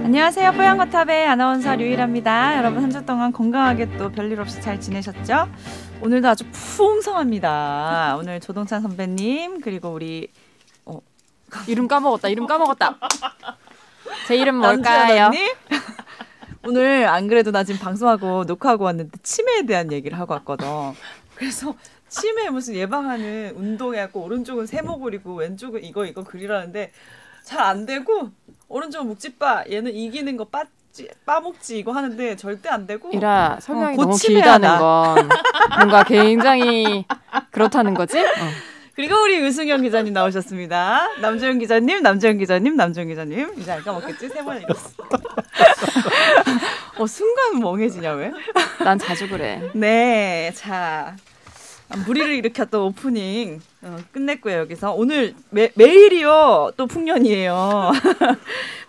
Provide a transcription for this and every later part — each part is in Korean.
안녕하세요. 뽀얀거탑의 아나운서 류일합니다. 여러분 한 주 동안 건강하게 또 별일 없이 잘 지내셨죠? 오늘도 아주 풍성합니다. 오늘 조동찬 선배님 그리고 우리 이름 까먹었다. 제 이름 뭘까요? 오늘 안 그래도 나 지금 방송하고 녹화하고 왔는데 치매에 대한 얘기를 하고 왔거든. 그래서 치매 무슨 예방하는 운동해갖고 오른쪽은 세모그리고 왼쪽은 이거 그리라는데 잘 안 되고 오른쪽은 묵지빠 얘는 이기는 거 빠먹지 이거 하는데 절대 안 되고 이라 설명이 너무 길다는 건 뭔가 굉장히 그렇다는 거지? 그리고 우리 유승현 기자님 나오셨습니다. 남조영 기자님 이제 안 까먹겠지? 세 번 읽었어. 순간 멍해지냐 왜? 난 자주 그래. 네, 자 무리를 일으켰던 오프닝 끝냈고요. 여기서 오늘 매일이요 또 풍년이에요.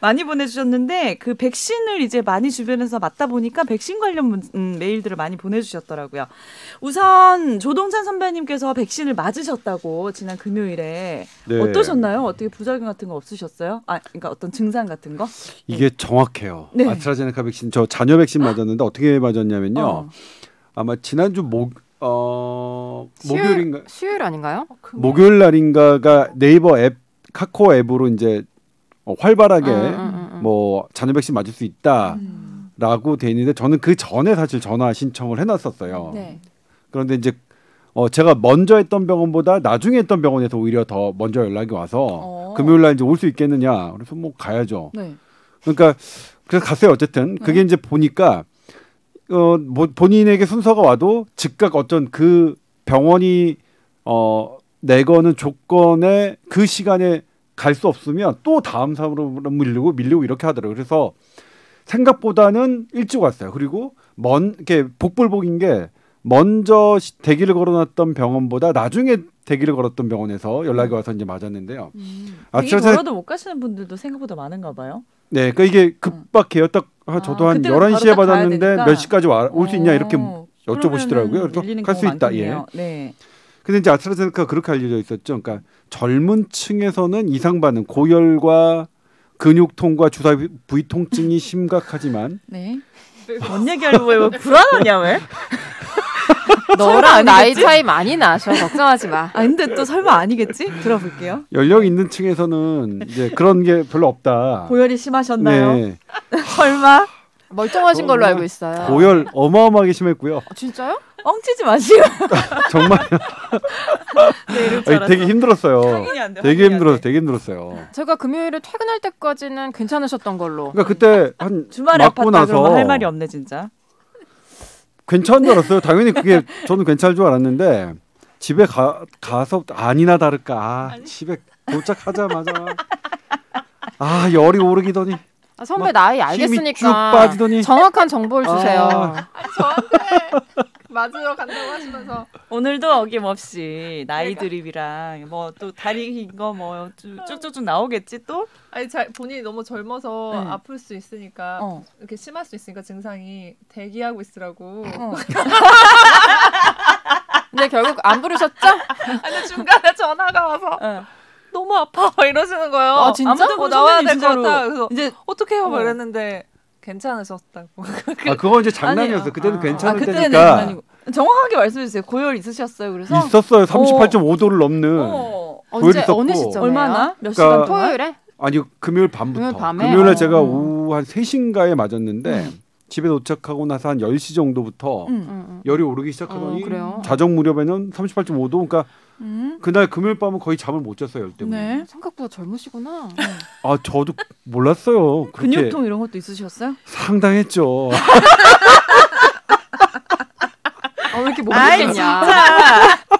많이 보내주셨는데 그 백신을 이제 많이 주변에서 맞다 보니까 백신 관련 메일들을 많이 보내주셨더라고요. 우선 조동찬 선배님께서 백신을 맞으셨다고 지난 금요일에 네. 어떠셨나요? 어떻게 부작용 같은 거 없으셨어요? 그러니까 어떤 증상 같은 거? 이게 정확해요. 네. 아스트라제네카 백신 저 자녀 백신 맞았는데 어떻게 맞았냐면요. 아마 지난주 목요일인가? 수요일 아닌가요? 목요일 날인가가 네이버 앱, 카카오 앱으로 이제 활발하게 뭐 자녀 백신 맞을 수 있다라고 돼 있는데 저는 그 전에 사실 전화 신청을 해놨었어요. 네. 그런데 이제 제가 먼저 했던 병원보다 나중에 했던 병원에서 오히려 더 먼저 연락이 와서 금요일 날 이제 올 수 있겠느냐. 그래서 뭐 가야죠. 네. 그러니까 그래서 갔어요. 어쨌든 그게 이제 보니까 뭐 본인에게 순서가 와도 즉각 어떤 그 병원이 내거는 조건에 그 시간에 갈 수 없으면 또 다음 사람으로 밀리고 이렇게 하더라고요. 그래서 생각보다는 일찍 왔어요. 그리고 이렇게 복불복인 게 먼저 대기를 걸어놨던 병원보다 나중에 대기를 걸었던 병원에서 연락이 와서 이제 맞았는데요. 대기 걸어도 못 가시는 분들도 생각보다 많은가 봐요. 네, 그러니까 이게 급박해요. 딱 저도 한 11시에 받았는데 몇 시까지 올 수 있냐 이렇게 여쭤보시더라고요. 그래서 갈 수 있다. 예. 네. 근데 이제 아스트라제네카가 그렇게 알려져 있었죠. 그러니까 젊은 층에서는 이상 반응, 고열과 근육통과 주사 부위 통증이 심각하지만 네. 뭔 얘기하려고 왜 불안하냐 왜? 너랑 나이 차이 많이 나셔. 걱정하지 마. 근데 또 설마 아니겠지? 들어볼게요. 연령 있는 층에서는 이제 그런 게 별로 없다. 고열이 심하셨나요? 네. 설마? 멀쩡하신 걸로 알고 있어요. 고열 어마어마하게 심했고요. 진짜요? 뻥치지 마시고. 정말. 되게 힘들었어요. 되게 힘들었어요. 제가 금요일에 퇴근할 때까지는 괜찮으셨던 걸로. 그러니까 그때 한 주말에 맞고 아팠다 나서 그러면 할 말이 없네 진짜. 괜찮은 줄 알았어요. 당연히 그게 저는 괜찮을 줄 알았는데 집에 가서 아니나 다를까 집에 도착하자마자 열이 오르기더니 선배 나이 알겠으니까 쭉 빠지더니 정확한 정보를 주세요. 저한테 맞으러 간다고 하시면서 오늘도 어김없이 나이 드립이랑 뭐 또 다리 긴 거 뭐 쭉쭉쭉 나오겠지 또? 본인이 너무 젊어서 네. 아플 수 있으니까 이렇게 심할 수 있으니까 증상이 대기하고 있으라고. 근데 결국 안 부르셨죠? 아니 중간에 전화가 와서 너무 아파 이러시는 거예요. 아 진짜? 아무튼 나와야 될 것 진짜로. 같다. 그래서 이제 어떻게 해요? 막 이랬는데 괜찮으셨다고. 그거 이제 장난이었어요. 그때는 괜찮을 그때는 때니까. 장난이고. 정확하게 말씀해 주세요. 고열 있으셨어요? 그래서 있었어요. 38.5도를 넘는 고열이 있었고. 어느 시점이에요? 얼마나? 몇 그러니까 시간 동안? 토요일에? 아니 금요일 밤부터. 금요일 밤에? 금요일에 제가 오후 한 3시인가에 맞았는데 집에 도착하고 나서 한 10시 정도부터 열이 오르기 시작하더니 그래요? 자정 무렵에는 38.5도. 그러니까 그날 금요일 밤은 거의 잠을 못 잤어요. 열 때문에. 네. 생각보다 젊으시구나. 저도 몰랐어요. 그렇게 근육통 이런 것도 있으셨어요? 상당했죠. 왜 이렇게 못 믿겠냐.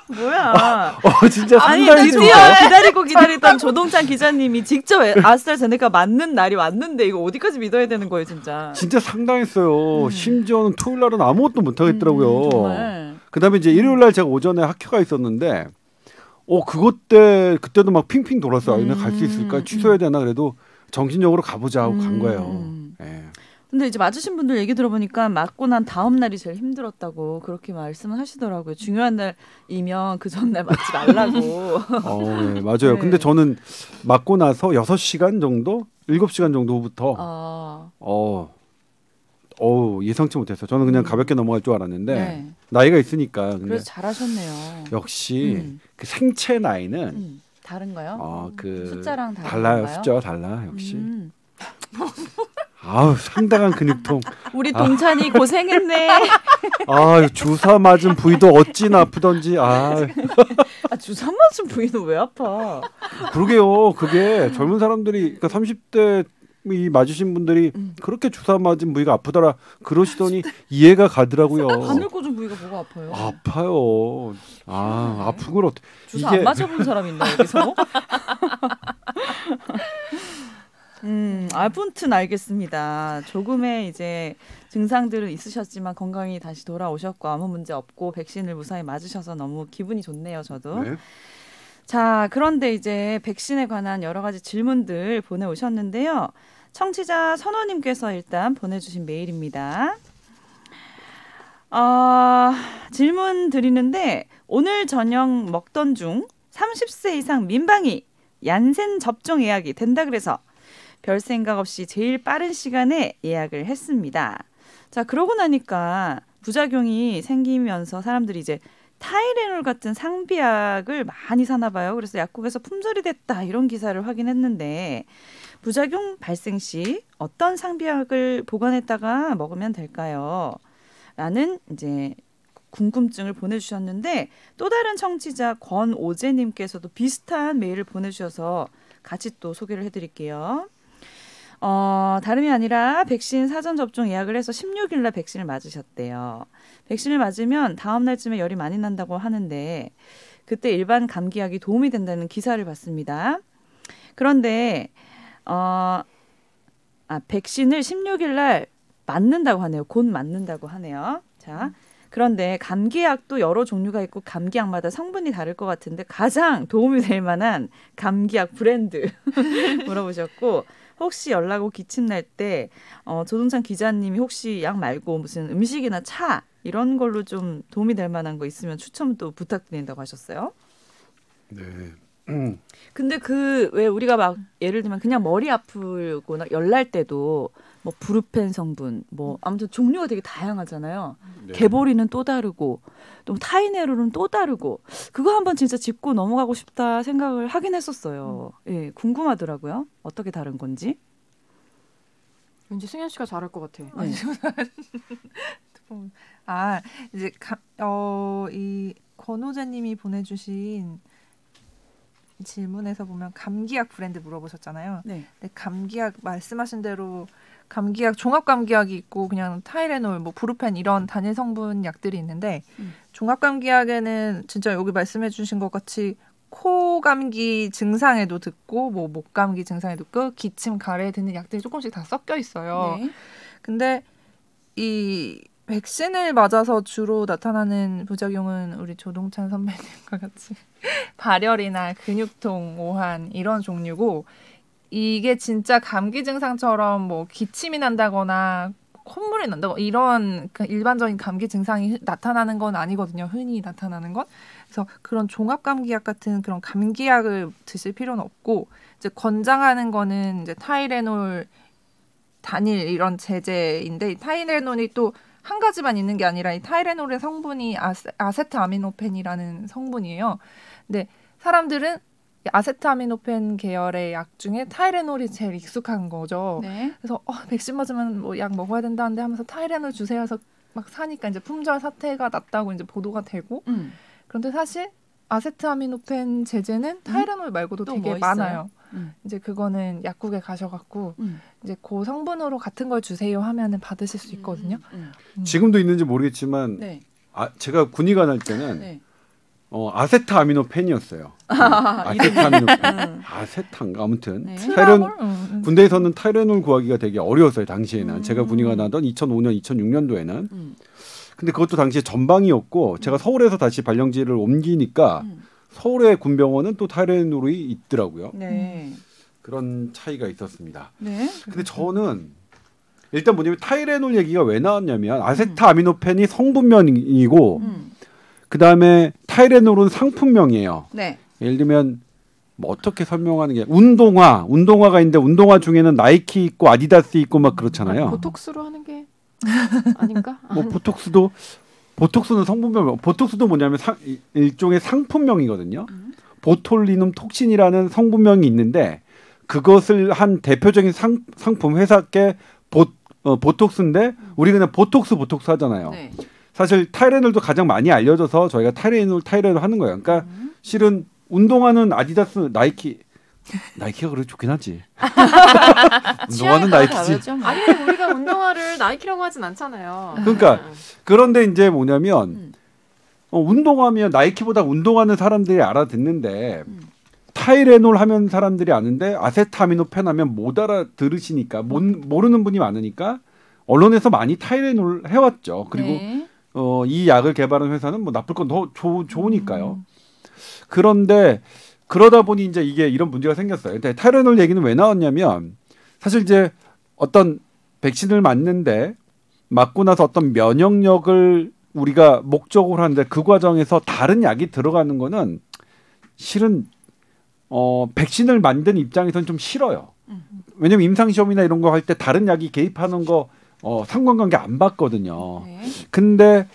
뭐야. 진짜 아니 상당했죠. 드디어 기다리던 조동찬 기자님이 직접 아스트라제네카 맞는 날이 왔는데 이거 어디까지 믿어야 되는 거예요 진짜. 진짜 상당했어요. 심지어는 토요일 날은 아무것도 못 하겠더라고요. 정말. 그다음에 이제 일요일 날 제가 오전에 학교가 있었는데 그때도 막 핑핑 돌았어요. 오늘 갈 수 있을까? 취소해야 되나? 그래도 정신적으로 가보자 하고 간 거예요. 예. 근데 이제 맞으신 분들 얘기 들어보니까 맞고 난 다음 날이 제일 힘들었다고 그렇게 말씀을 하시더라고요. 중요한 날이면 그 전날 맞지 말라고. 네, 맞아요. 네. 근데 저는 맞고 나서 6시간 정도 7시간 정도 후부터 예상치 못했어요. 저는 그냥 가볍게 넘어갈 줄 알았는데 네. 나이가 있으니까. 근데 그래서 잘하셨네요. 역시 그 생체 나이는 다른가요? 그 숫자랑 달라요. 다른가요? 숫자가 달라 역시. 아우 상당한 근육통. 우리 동찬이 고생했네. 아 주사 맞은 부위도 어찌나 아프던지. 주사 맞은 부위는 왜 아파? 그러게요. 그게 젊은 사람들이 그러니까 30대 이 맞으신 분들이 그렇게 주사 맞은 부위가 아프더라 그러시더니 이해가 가더라고요. 바늘 꽂은 부위가 뭐가 아파요? 아파요. 아픈 걸 어떻게 주사 안 맞아본 사람 있나 여기서? 아무튼 알겠습니다. 조금의 이제 증상들은 있으셨지만 건강히 다시 돌아오셨고 아무 문제 없고 백신을 무사히 맞으셔서 너무 기분이 좋네요. 저도. 네. 자, 그런데 이제 백신에 관한 여러 가지 질문들 보내오셨는데요. 청취자 선호님께서 일단 보내주신 메일입니다. 질문 드리는데 오늘 저녁 먹던 중 30세 이상 민방위 얀센 접종 예약이 된다 그래서 별 생각 없이 제일 빠른 시간에 예약을 했습니다. 자, 그러고 나니까 부작용이 생기면서 사람들이 이제 타이레놀 같은 상비약을 많이 사나 봐요. 그래서 약국에서 품절이 됐다 이런 기사를 확인했는데 부작용 발생 시 어떤 상비약을 보관했다가 먹으면 될까요? 라는 이제 궁금증을 보내주셨는데 또 다른 청취자 권오재님께서도 비슷한 메일을 보내주셔서 같이 또 소개를 해드릴게요. 다름이 아니라 백신 사전 접종 예약을 해서 16일 날 백신을 맞으셨대요. 백신을 맞으면 다음 날쯤에 열이 많이 난다고 하는데 그때 일반 감기약이 도움이 된다는 기사를 봤습니다. 그런데 백신을 16일 날 맞는다고 하네요. 곧 맞는다고 하네요. 자, 그런데 감기약도 여러 종류가 있고 감기약마다 성분이 다를 것 같은데 가장 도움이 될 만한 감기약 브랜드 물어보셨고 혹시 연락 오 기침 날 때 조동찬 기자님이 혹시 약 말고 무슨 음식이나 차 이런 걸로 좀 도움이 될 만한 거 있으면 추천 또 부탁드린다고 하셨어요. 네. 근데 그 왜 우리가 막 예를 들면 그냥 머리 아프거나 열 날 때도 뭐 브루펜 성분 뭐 아무튼 종류가 되게 다양하잖아요. 네. 개보리는 또 다르고 또 타이레놀은 또 다르고 그거 한번 진짜 짚고 넘어가고 싶다 생각을 하긴 했었어요. 예, 궁금하더라고요. 어떻게 다른 건지. 왠지 승현 씨가 잘할 것 같아. 네. 이제 이 권호재님이 보내주신 질문에서 보면 감기약 브랜드 물어보셨잖아요. 네. 근데 감기약 말씀하신 대로 감기약 종합 감기약이 있고 그냥 타이레놀, 뭐 브루펜 이런 단일 성분 약들이 있는데 종합 감기약에는 진짜 여기 말씀해주신 것 같이 코 감기 증상에도 듣고 뭐 목 감기 증상에도 듣고 기침, 가래에 드는 약들이 조금씩 다 섞여 있어요. 네. 근데 이 백신을 맞아서 주로 나타나는 부작용은 우리 조동찬 선배님과 같이 발열이나 근육통, 오한 이런 종류고 이게 진짜 감기 증상처럼 뭐 기침이 난다거나 콧물이 난다거나 이런 그 일반적인 감기 증상이 나타나는 건 아니거든요. 흔히 나타나는 건. 그래서 그런 종합 감기약 같은 그런 감기약을 드실 필요는 없고 이제 권장하는 거는 이제 타이레놀 단일 이런 제제인데 타이레놀이 또 한 가지만 있는 게 아니라 이 타이레놀의 성분이 아세트아미노펜이라는 성분이에요. 근데 사람들은 아세트아미노펜 계열의 약 중에 타이레놀이 제일 익숙한 거죠. 네. 그래서 백신 맞으면 뭐 약 먹어야 된다는데 하면서 타이레놀 주세요 해서 막 사니까 이제 품절 사태가 났다고 이제 보도가 되고 그런데 사실 아세트아미노펜 제제는 타이레놀 말고도 또 되게 뭐 많아요. 이제 그거는 약국에 가셔갖고 이제 그 성분으로 같은 걸 주세요 하면은 받으실 수 있거든요. 지금도 있는지 모르겠지만 네. 제가 군의관 할 때는 네. 아세트아미노펜이었어요. 아세트아미노펜. 아세탄가 아무튼 네. 군대에서는 타이레놀 구하기가 되게 어려웠어요. 당시에는. 제가 군의관 하던 2005년, 2006년도에는. 근데 그것도 당시에 전방이었고 제가 서울에서 다시 발령지를 옮기니까 서울의 군병원은 또 타이레놀이 있더라고요. 네. 그런 차이가 있었습니다. 네. 근데 저는 일단 뭐냐면 타이레놀 얘기가 왜 나왔냐면 아세트아미노펜이 성분명이고 그다음에 타이레놀은 상품명이에요. 네. 예를 들면 뭐 어떻게 설명하는 게 운동화가 있는데 운동화 중에는 나이키 있고 아디다스 있고 막 그렇잖아요. 보톡스로 하는 게 아닌가? 뭐 보톡스는 성분명 보톡스도 뭐냐면 일종의 상품명이거든요. 보톨리눔 톡신이라는 성분명이 있는데 그것을 한 대표적인 상품 회사께 보톡스인데 우리 그냥 보톡스 하잖아요. 네. 사실 타이레놀도 가장 많이 알려져서 저희가 타이레놀 하는 거예요. 그러니까 실은 운동화는 아디다스, 나이키가 그래도 좋긴 하지. 운동화는 나이키지. 아니 우리가 운동화를 나이키라고 하진 않잖아요. 그러니까 그런데 이제 뭐냐면 운동화면 나이키보다 운동하는 사람들이 알아듣는데 타이레놀 하면 사람들이 아는데 아세트아미노펜 하면 못 알아들으시니까 모르는 분이 많으니까 언론에서 많이 타이레놀 해왔죠. 그리고 네. 이 약을 개발한 회사는 뭐 나쁠 건 더 좋으니까요. 그런데 그러다 보니 이제 이게 이런 문제가 생겼어요. 근데 타이레놀 얘기는 왜 나왔냐면 사실 이제 어떤 백신을 맞고 나서 어떤 면역력을 우리가 목적으로 하는데 그 과정에서 다른 약이 들어가는 거는 실은 백신을 만든 입장에서는 좀 싫어요. 왜냐면 임상시험이나 이런 거 할 때 다른 약이 개입하는 거 상관관계 안 봤거든요. 네. 근데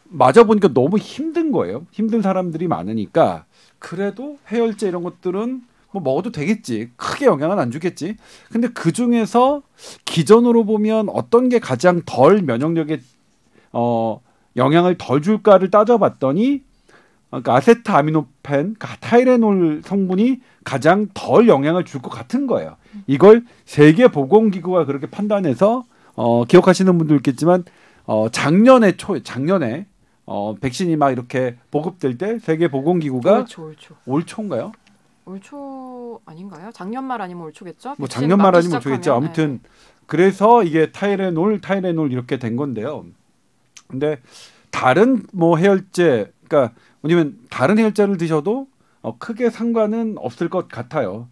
맞아보니까 너무 힘든 거예요. 힘든 사람들이 많으니까 그래도 해열제 이런 것들은 뭐 먹어도 되겠지. 크게 영향은 안 주겠지. 근데 그 중에서 기존으로 보면 어떤 게 가장 덜 면역력에 영향을 덜 줄까를 따져봤더니 그러니까 아세트아미노펜, 타이레놀 성분이 가장 덜 영향을 줄 것 같은 거예요. 이걸 세계보건기구가 그렇게 판단해서 기억하시는 분도 있겠지만 작년에 백신이 막 이렇게 보급될 때 세계보건기구가 올 초인가요? 올 초 아닌가요? 작년 말 아니면 올 초겠죠? 뭐 작년 말 아니면 올 초겠죠. 아무튼 그래서 이게 타이레놀 이렇게 된 건데요. 근데 다른 뭐 해열제, 그러니까 왜냐면 다른 해열제를 드셔도 크게 상관은 없을 것 같아요.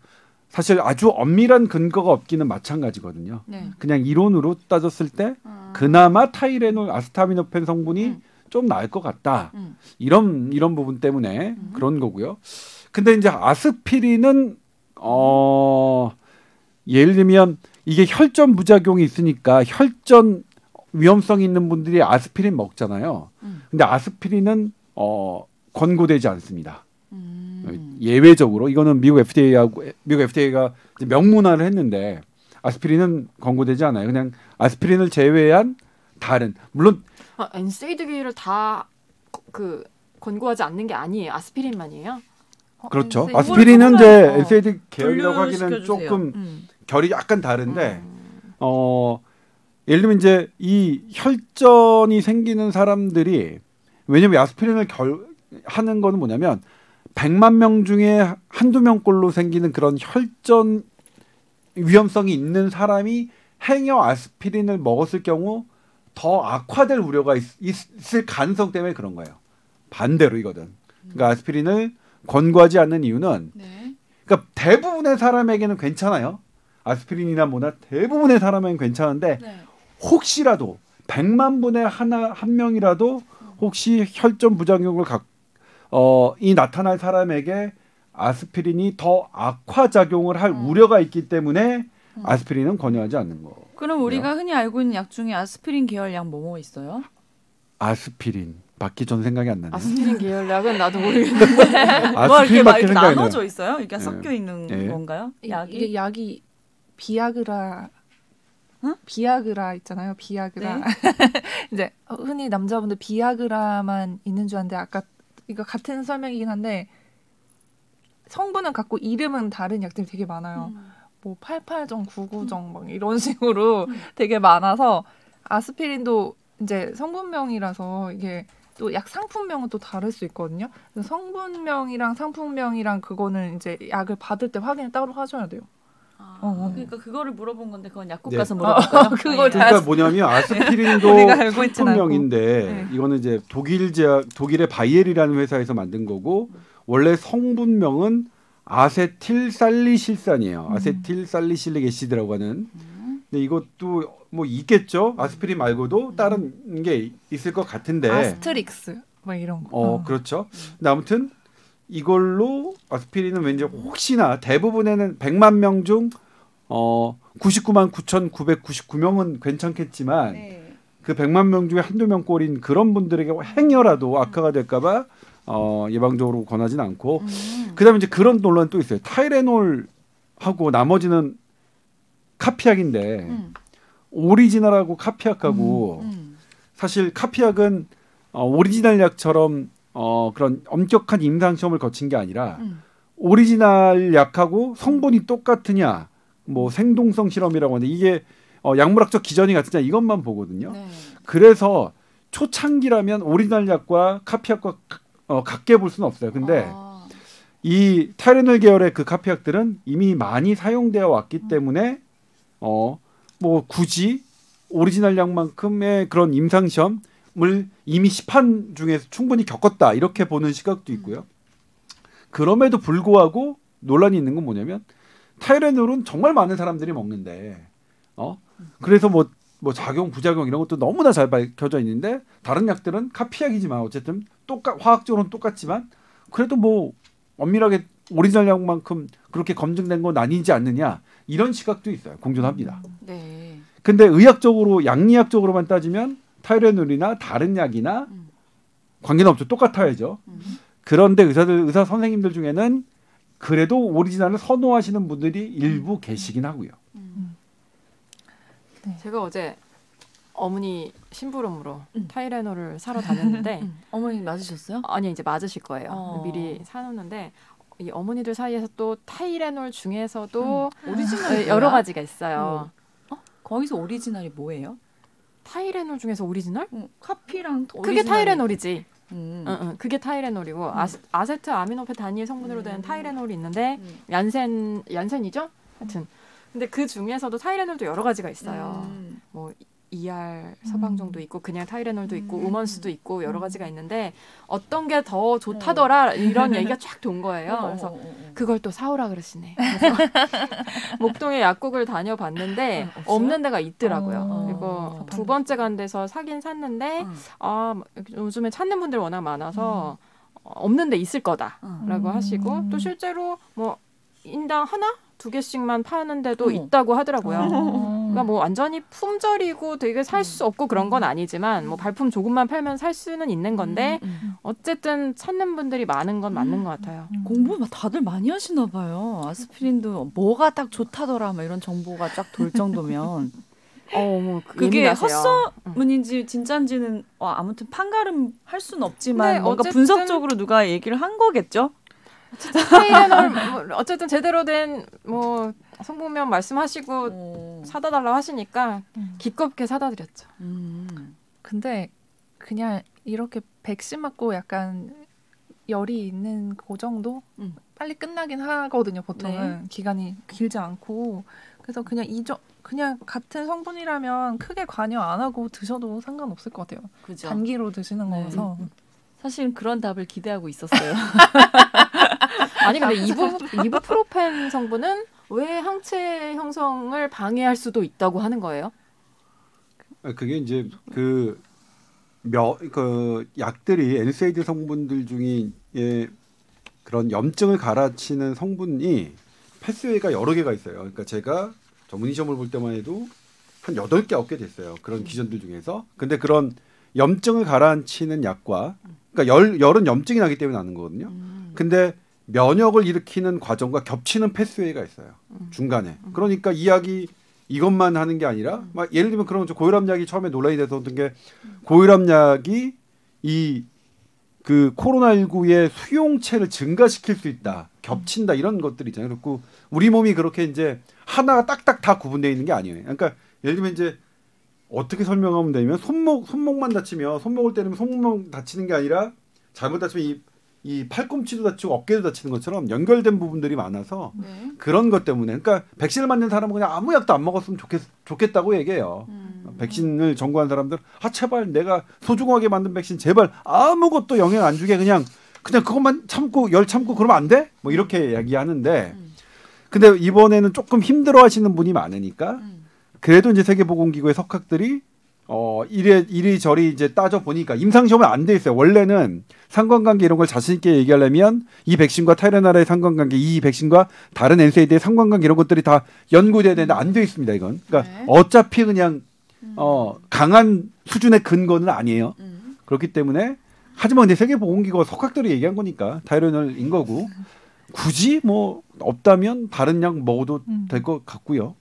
사실 아주 엄밀한 근거가 없기는 마찬가지거든요. 네. 그냥 이론으로 따졌을 때 그나마 타이레놀, 아세트아미노펜 성분이 좀 나을 것 같다. 이런 부분 때문에 그런 거고요. 근데 이제 아스피린은 예를 들면 이게 혈전 부작용이 있으니까 혈전 위험성이 있는 분들이 아스피린 먹잖아요. 근데 아스피린은 권고되지 않습니다. 예외적으로 이거는 미국 FDA가 명문화를 했는데 아스피린은 권고되지 않아요. 그냥 아스피린을 제외한 다른 물론 NSAID를 다 권고하지 않는 게 아니에요. 아스피린만이에요. 그렇죠. 아스피린은 이제 NSAID 계열이라고 하기는 조금 결이 약간 다른데 예를 들면 이제 이 혈전이 생기는 사람들이 왜냐면 아스피린을 하는 거는 뭐냐면 100만 명 중에 한두 명꼴로 생기는 그런 혈전 위험성이 있는 사람이 행여 아스피린을 먹었을 경우 더 악화될 우려가 있을 가능성 때문에 그런 거예요. 반대로 이거든. 그러니까 아스피린을 권고하지 않는 이유는 그러니까 대부분의 사람에게는 괜찮아요. 아스피린이나 뭐나 대부분의 사람에게는 괜찮은데 혹시라도 100만 분의 한 명이라도 혹시 혈전 부작용을 이 나타날 사람에게 아스피린이 더 악화작용을 할 우려가 있기 때문에 아스피린은 권유하지 않는 거. 그럼 우리가 흔히 알고 있는 약 중에 아스피린 계열 약 뭐 있어요? 아스피린 밖에 전 생각이 안 나네. 아스피린 계열 약은 나도 모르겠는데. 뭐 이렇게 막 이렇게 나눠져 있어요? 이게 섞여 있는 건가요? 이게 약이 비아그라. 비아그라 있잖아요. 비아그라. 네. 이제 흔히 남자분들 비아그라만 있는 줄 아는데 아까 이거 같은 설명이긴 한데 성분은 같고 이름은 다른 약들이 되게 많아요. 뭐 88정, 99정 막 이런 식으로 되게 많아서 아스피린도 이제 성분명이라서 이게 또 약 상품명은 또 다를 수 있거든요. 그래서 성분명이랑 상품명이랑 그거는 이제 약을 받을 때 확인을 따로 하셔야 돼요. 그러니까 그거를 물어본 건데 그건 약국 가서 물어볼까요? 그러니까 뭐냐면 아스피린도 상품명인데 이거는 이제 독일의 바이엘이라는 회사에서 만든 거고 원래 성분명은 아세틸살리실산이에요. 아세틸살리실릭 애시드라고 하는. 근데 이것도 뭐 있겠죠. 아스피린 말고도 다른 게 있을 것 같은데. 아스트릭스 뭐 이런 거. 그렇죠. 근데 아무튼 이걸로 아스피린은 왠지 혹시나 대부분에는 100만 명 중 99만 9,999명은 괜찮겠지만 네. 그 100만 명 중에 한두 명 꼴인 그런 분들에게 행여라도 악화가 될까봐 예방적으로 권하지는 않고 그다음에 이제 그런 논란이 또 있어요. 타이레놀하고 나머지는 카피약인데 오리지널하고 카피약하고 사실 카피약은 오리지널 약처럼 그런 엄격한 임상 시험을 거친 게 아니라 오리지널 약하고 성분이 똑같으냐 뭐 생동성 실험이라고 하는데 이게 약물학적 기전이 같으냐 이것만 보거든요. 네. 그래서 초창기라면 오리지널 약과 카피약과 같게 볼 수는 없어요. 근데 이 타이레놀 계열의 그 카피약들은 이미 많이 사용되어 왔기 때문에 뭐 굳이 오리지널 약만큼의 그런 임상 시험을 이미 시판 중에서 충분히 겪었다 이렇게 보는 시각도 있고요. 그럼에도 불구하고 논란이 있는 건 뭐냐면 타이레놀은 정말 많은 사람들이 먹는데 그래서 뭐 작용 부작용 이런 것도 너무나 잘 밝혀져 있는데 다른 약들은 카피약이지만 어쨌든 화학적으로는 똑같지만 그래도 뭐 엄밀하게 오리지널 약만큼 그렇게 검증된 건 아니지 않느냐 이런 시각도 있어요. 공존합니다. 네. 근데 의학적으로 양리학적으로만 따지면 타이레놀이나 다른 약이나 관계는 없죠. 똑같아야죠. 그런데 의사 선생님들 중에는 그래도 오리지널을 선호하시는 분들이 일부 계시긴 하고요. 제가 어제 어머니 심부름으로 타이레놀을 사러 다녔는데 어머니 맞으셨어요? 아니 이제 맞으실 거예요. 미리 사놓는데 이 어머니들 사이에서 또 타이레놀 중에서도 오리지널이 여러 뭐야? 가지가 있어요. 거기서 오리지널이 뭐예요? 타이레놀 중에서 오리지널? 카피랑 그게 타이레놀이지. 그게 타이레놀이고 아세트 아미노페 단일 성분으로 된 타이레놀이 있는데 얀센이죠? 하여튼 근데 그 중에서도 타이레놀도 여러 가지가 있어요. 뭐 ER 서방종도 있고 그냥 타이레놀도 있고 우먼스도 있고 여러 가지가 있는데 어떤 게 더 좋다더라 이런 얘기가 쫙 돈 거예요. 그래서 그걸 또 사오라 그러시네. 그래서 목동에 약국을 다녀봤는데 없는 데가 있더라고요. 그리고 두 번째 간 데서 사긴 샀는데 요즘에 찾는 분들 워낙 많아서 없는 데 있을 거다라고 하시고 또 실제로 뭐 인당 하나? 2개씩만 파는데도 있다고 하더라고요. 그러니까 뭐 완전히 품절이고 되게 살 수 없고 그런 건 아니지만 뭐 발품 조금만 팔면 살 수는 있는 건데 어쨌든 찾는 분들이 많은 건 맞는 것 같아요. 공부 다들 많이 하시나 봐요. 아스피린도 뭐가 딱 좋다더라 막 이런 정보가 쫙 돌 정도면 뭐 그게 예민하세요. 헛소문인지 진짜인지는 아무튼 판가름 할 수는 없지만 뭔가 어쨌든 분석적으로 누가 얘기를 한 거겠죠? 타이레놀 어쨌든 제대로 된 뭐 성분명 말씀하시고 사다 달라고 하시니까 기껍게 사다 드렸죠. 근데 그냥 이렇게 백신 맞고 약간 열이 있는 그 정도 빨리 끝나긴 하거든요. 보통은 기간이 길지 않고 그래서 그냥 같은 성분이라면 크게 관여 안 하고 드셔도 상관없을 것 같아요. 그죠? 단기로 드시는 거라서. 사실 그런 답을 기대하고 있었어요. 아니 근데 이부프로펜 성분은 왜 항체 형성을 방해할 수도 있다고 하는 거예요? 그게 이제 그 약들이 NSAID 성분들 중에 그런 염증을 갈아치는 성분이 패스웨이가 여러 개가 있어요. 그러니까 제가 전문의 시험을 볼 때만 해도 한 8개, 9개 됐어요. 그런 기전들 중에서. 근데 그런 염증을 가라앉히는 약과 그러니까 열은 염증이 나기 때문에 나는 거거든요. 근데 면역을 일으키는 과정과 겹치는 패스웨이가 있어요. 중간에. 그러니까 이 약이 이것만 하는 게 아니라 막 예를 들면 그런 고혈압 약이 처음에 논란이 돼서 어떤 게 고혈압 약이 이 그 코로나19의 수용체를 증가시킬 수 있다. 겹친다. 이런 것들 있잖아요. 그리고 우리 몸이 그렇게 이제 하나가 딱딱 다 구분되어 있는 게 아니에요. 그러니까 예를 들면 이제 어떻게 설명하면 되냐면 손목만 다치면 손목을 때리면 손목 다치는 게 아니라 잘못 다치면 이 팔꿈치도 다치고 어깨도 다치는 것처럼 연결된 부분들이 많아서 그런 것 때문에 그러니까 백신을 맞는 사람은 그냥 아무 약도 안 먹었으면 좋겠다고 얘기해요. 백신을 전공한 사람들 제발 내가 소중하게 만든 백신 제발 아무것도 영향 안 주게 그냥 그것만 참고 열 참고 그러면 안 돼? 뭐 이렇게 이야기하는데 근데 이번에는 조금 힘들어하시는 분이 많으니까 그래도 이제 세계보건기구의 석학들이 이리저리 이제 따져 보니까 임상시험은 안 돼 있어요. 원래는 상관관계 이런 걸 자신 있게 얘기하려면 이 백신과 타이레놀의 상관관계, 이 백신과 다른 NSAID의 상관관계 이런 것들이 다 연구돼야 되는데 안 돼 있습니다. 이건. 그러니까 네. 어차피 그냥 강한 수준의 근거는 아니에요. 그렇기 때문에 하지만 근데 세계보건기구가 석학들이 얘기한 거니까 타이레놀인 거고 굳이 뭐 없다면 다른 약 먹어도 될 것 같고요.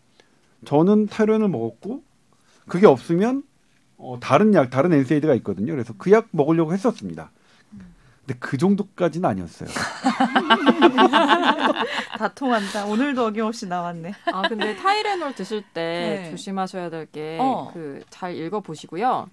저는 타이레놀 먹었고 그게 없으면 다른 NSAID가 있거든요. 그래서 그 약 먹으려고 했었습니다. 근데 그 정도까지는 아니었어요. 다 통한다. 오늘도 어김없이 나왔네. 아 근데 타이레놀 드실 때 네. 조심하셔야 될 게 그 어. 잘 읽어 보시고요.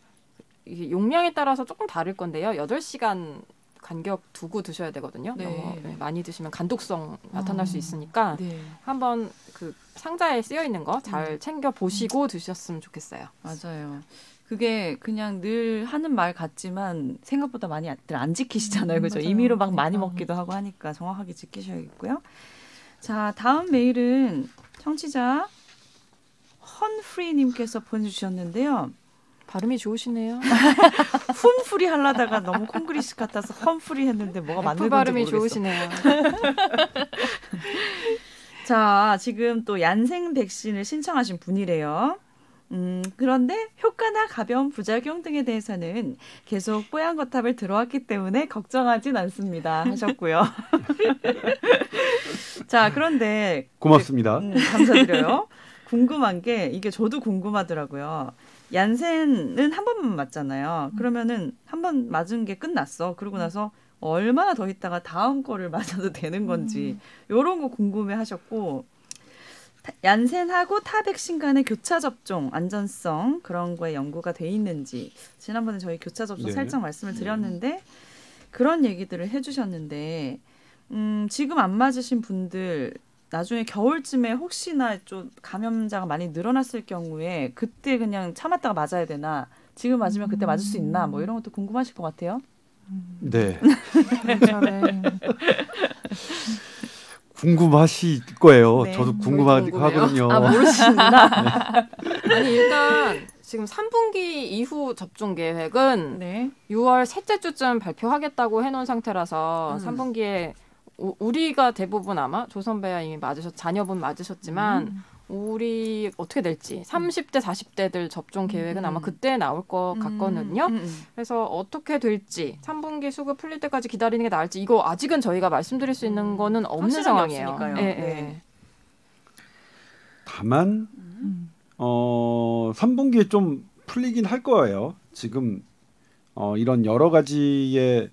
이게 용량에 따라서 조금 다를 건데요. 8시간 간격 두고 드셔야 되거든요. 네. 너무 많이 드시면 간독성 나타날 수 있으니까 네. 한번 그 상자에 쓰여 있는 거 잘 챙겨 보시고 드셨으면 좋겠어요. 맞아요. 그게 그냥 늘 하는 말 같지만 생각보다 많이들 안 지키시잖아요. 그죠? 맞아요. 임의로 막 많이 그러니까. 먹기도 하고 하니까 정확하게 지키셔야겠고요. 자, 다음 메일은 청취자 헌프리님께서 보내주셨는데요. 발음이 좋으시네요. 훈프리 하려다가 너무 콩그리시 같아서 헌프리 했는데 뭐가 맞는 건지 발음이 모르겠어. 좋으시네요. 자, 지금 또 얀생 백신을 신청하신 분이래요. 그런데 효과나 가벼운 부작용 등에 대해서는 계속 뽀얀거탑을 들어왔기 때문에 걱정하진 않습니다 하셨고요. 자, 그런데 고맙습니다. 감사드려요. 궁금한 게 이게 저도 궁금하더라고요. 얀센은 한 번만 맞잖아요. 그러면은 한 번 맞은 게 끝났어. 그러고 나서 얼마나 더 있다가 다음 거를 맞아도 되는 건지 이런 거 궁금해하셨고 얀센하고 타 백신 간의 교차 접종 안전성 그런 거에 연구가 돼 있는지 지난번에 저희 교차 접종 네. 살짝 말씀을 드렸는데 그런 얘기들을 해주셨는데 지금 안 맞으신 분들 나중에 겨울쯤에 혹시나 좀 감염자가 많이 늘어났을 경우에 그때 그냥 참았다가 맞아야 되나 지금 맞으면 그때 맞을 수 있나 뭐 이런 것도 궁금하실 것 같아요. 네. 잘해. 궁금하실 거예요. 네, 저도 저희도 궁금하거든요. 아 모르시는구나. 아니 일단 지금 3분기 이후 접종 계획은 네. 6월 셋째 주쯤 발표하겠다고 해놓은 상태라서 3분기에 우리가 대부분 아마 조선배야 이미 자녀분 맞으셨지만 우리 어떻게 될지 30대 40대들 접종 계획은 아마 그때 나올 것 같거든요. 그래서 어떻게 될지 3분기 수급 풀릴 때까지 기다리는 게 나을지 이거 아직은 저희가 말씀드릴 수 있는 거는 없는 확실함이 상황이에요. 없으니까요. 예, 네. 예. 다만 3분기에 좀 풀리긴 할 거예요. 지금 이런 여러 가지의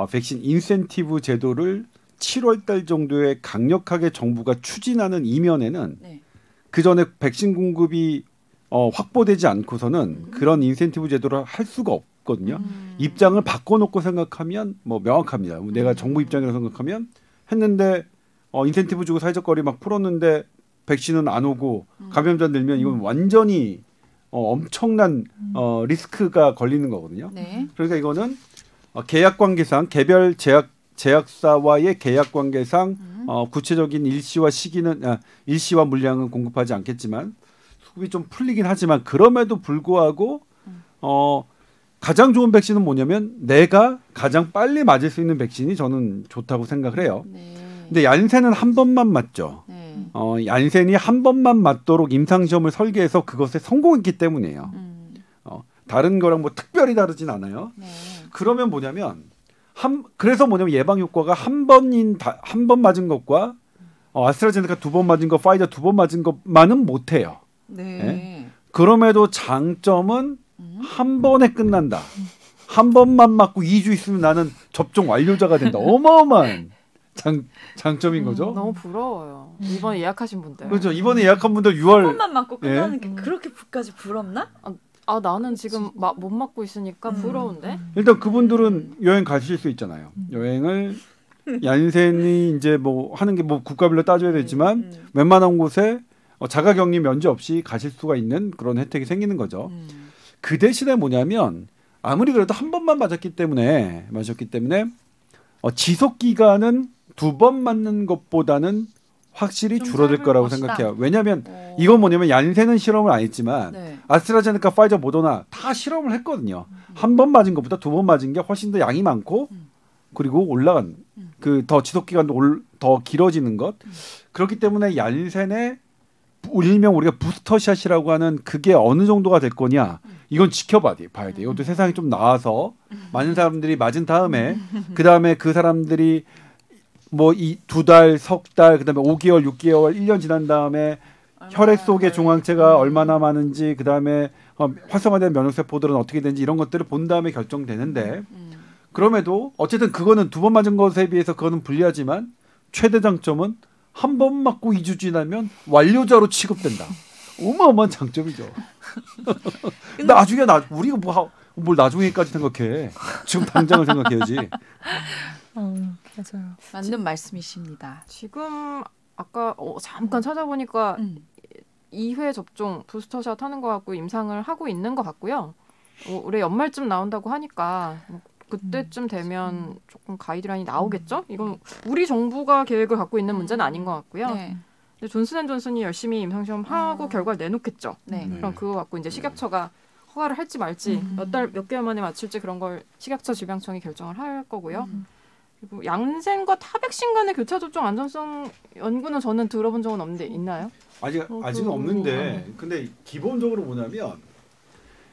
백신 인센티브 제도를 7월 달 정도에 강력하게 정부가 추진하는 이면에는 네. 그 전에 백신 공급이 확보되지 않고서는 그런 인센티브 제도를 할 수가 없거든요. 입장을 바꿔놓고 생각하면 뭐 명확합니다. 내가 정부 입장이라고 생각하면 했는데 인센티브 주고 사회적 거리 막 풀었는데 백신은 안 오고 감염자 늘면 이건 완전히 엄청난 리스크가 걸리는 거거든요. 네. 그러니까 이거는 계약 관계상 개별 제약사와의 계약 관계상 구체적인 일시와 시기는 일시와 물량은 공급하지 않겠지만 수급이 좀 풀리긴 하지만 그럼에도 불구하고 가장 좋은 백신은 뭐냐면 내가 가장 빨리 맞을 수 있는 백신이 저는 좋다고 생각을 해요. 네. 근데 얀센은 한 번만 맞죠. 네. 얀센이 한 번만 맞도록 임상시험을 설계해서 그것에 성공했기 때문이에요. 다른 거랑 뭐 특별히 다르진 않아요. 네. 그러면 뭐냐면 그래서 뭐냐면 예방 효과가 한 번 맞은 것과 아스트라제네카 2번 맞은 것, 파이저 2번 맞은 것만은 못해요. 네. 네? 그럼에도 장점은 한 번에 끝난다. 한 번만 맞고 2주 있으면 나는 접종 완료자가 된다. 어마어마한 장점인 거죠. 너무 부러워요. 이번 예약하신 분들. 그렇죠. 이번에 예약한 분들 한 6월 번만 맞고 끝나는 예. 게 그렇게까지 부럽나? 아 나는 지금 못 맞고 있으니까 부러운데. 일단 그분들은 여행 가실 수 있잖아요. 여행을 얀센이 이제 뭐 하는 게 뭐 국가별로 따져야 되지만 웬만한 곳에 자가격리 면제 없이 가실 수가 있는 그런 혜택이 생기는 거죠. 그 대신에 뭐냐면 아무리 그래도 한 번만 맞았기 때문에 지속 기간은 2번 맞는 것보다는 확실히 좀 줄어들 짧을 거라고 것이다. 생각해요. 왜냐하면 이건 뭐냐면 얀센은 실험을 안 했지만 네. 아스트라제네카, 파이저, 모더나 다 실험을 했거든요. 한 번 맞은 것보다 두 번 맞은 게 훨씬 더 양이 많고 그리고 올라간 그 더 지속 기간도 더 길어지는 것. 그렇기 때문에 얀센의 일명 우리가 부스터샷이라고 하는 그게 어느 정도가 될 거냐 이건 지켜봐야 돼. 이것도 세상이 좀 나아서 많은 사람들이 맞은 다음에 그 다음에 그 사람들이 뭐 이 2달, 석 달, 그다음에 5개월, 6개월, 1년 지난 다음에 혈액 속의 중앙체가 얼마나 많은지, 그다음에 활성화된 면역세포들은 어떻게 되는지 이런 것들을 본 다음에 결정되는데 그럼에도 어쨌든 그거는 두 번 맞은 것에 비해서 그거는 불리하지만 최대 장점은 한 번 맞고 2주 지나면 완료자로 취급된다. 어마어마한 장점이죠. 나중에 우리가 뭘 나중에까지 생각해. 지금 당장을 생각해야지. 맞아요. 맞는 말씀이십니다. 지금 아까 잠깐 찾아보니까 2회 접종 부스터샷 하는 것 같고 임상을 하고 있는 것 같고요. 올해 연말쯤 나온다고 하니까 그때쯤 되면 조금 가이드라인이 나오겠죠? 이건 우리 정부가 계획을 갖고 있는 문제는 아닌 것 같고요. 네. 근데 존슨앤존슨이 열심히 임상시험 하고 결과를 내놓겠죠. 네. 그럼 그거 갖고 이제 식약처가 허가를 할지 말지 몇 개월 만에 맞출지 그런 걸 식약처 질병청이 결정을 할 거고요. 그리고 양센과 타백신 간의 교차 접종 안전성 연구는 저는 들어본 적은 없는데 있나요? 아직은 없는데 근데 기본적으로 뭐냐면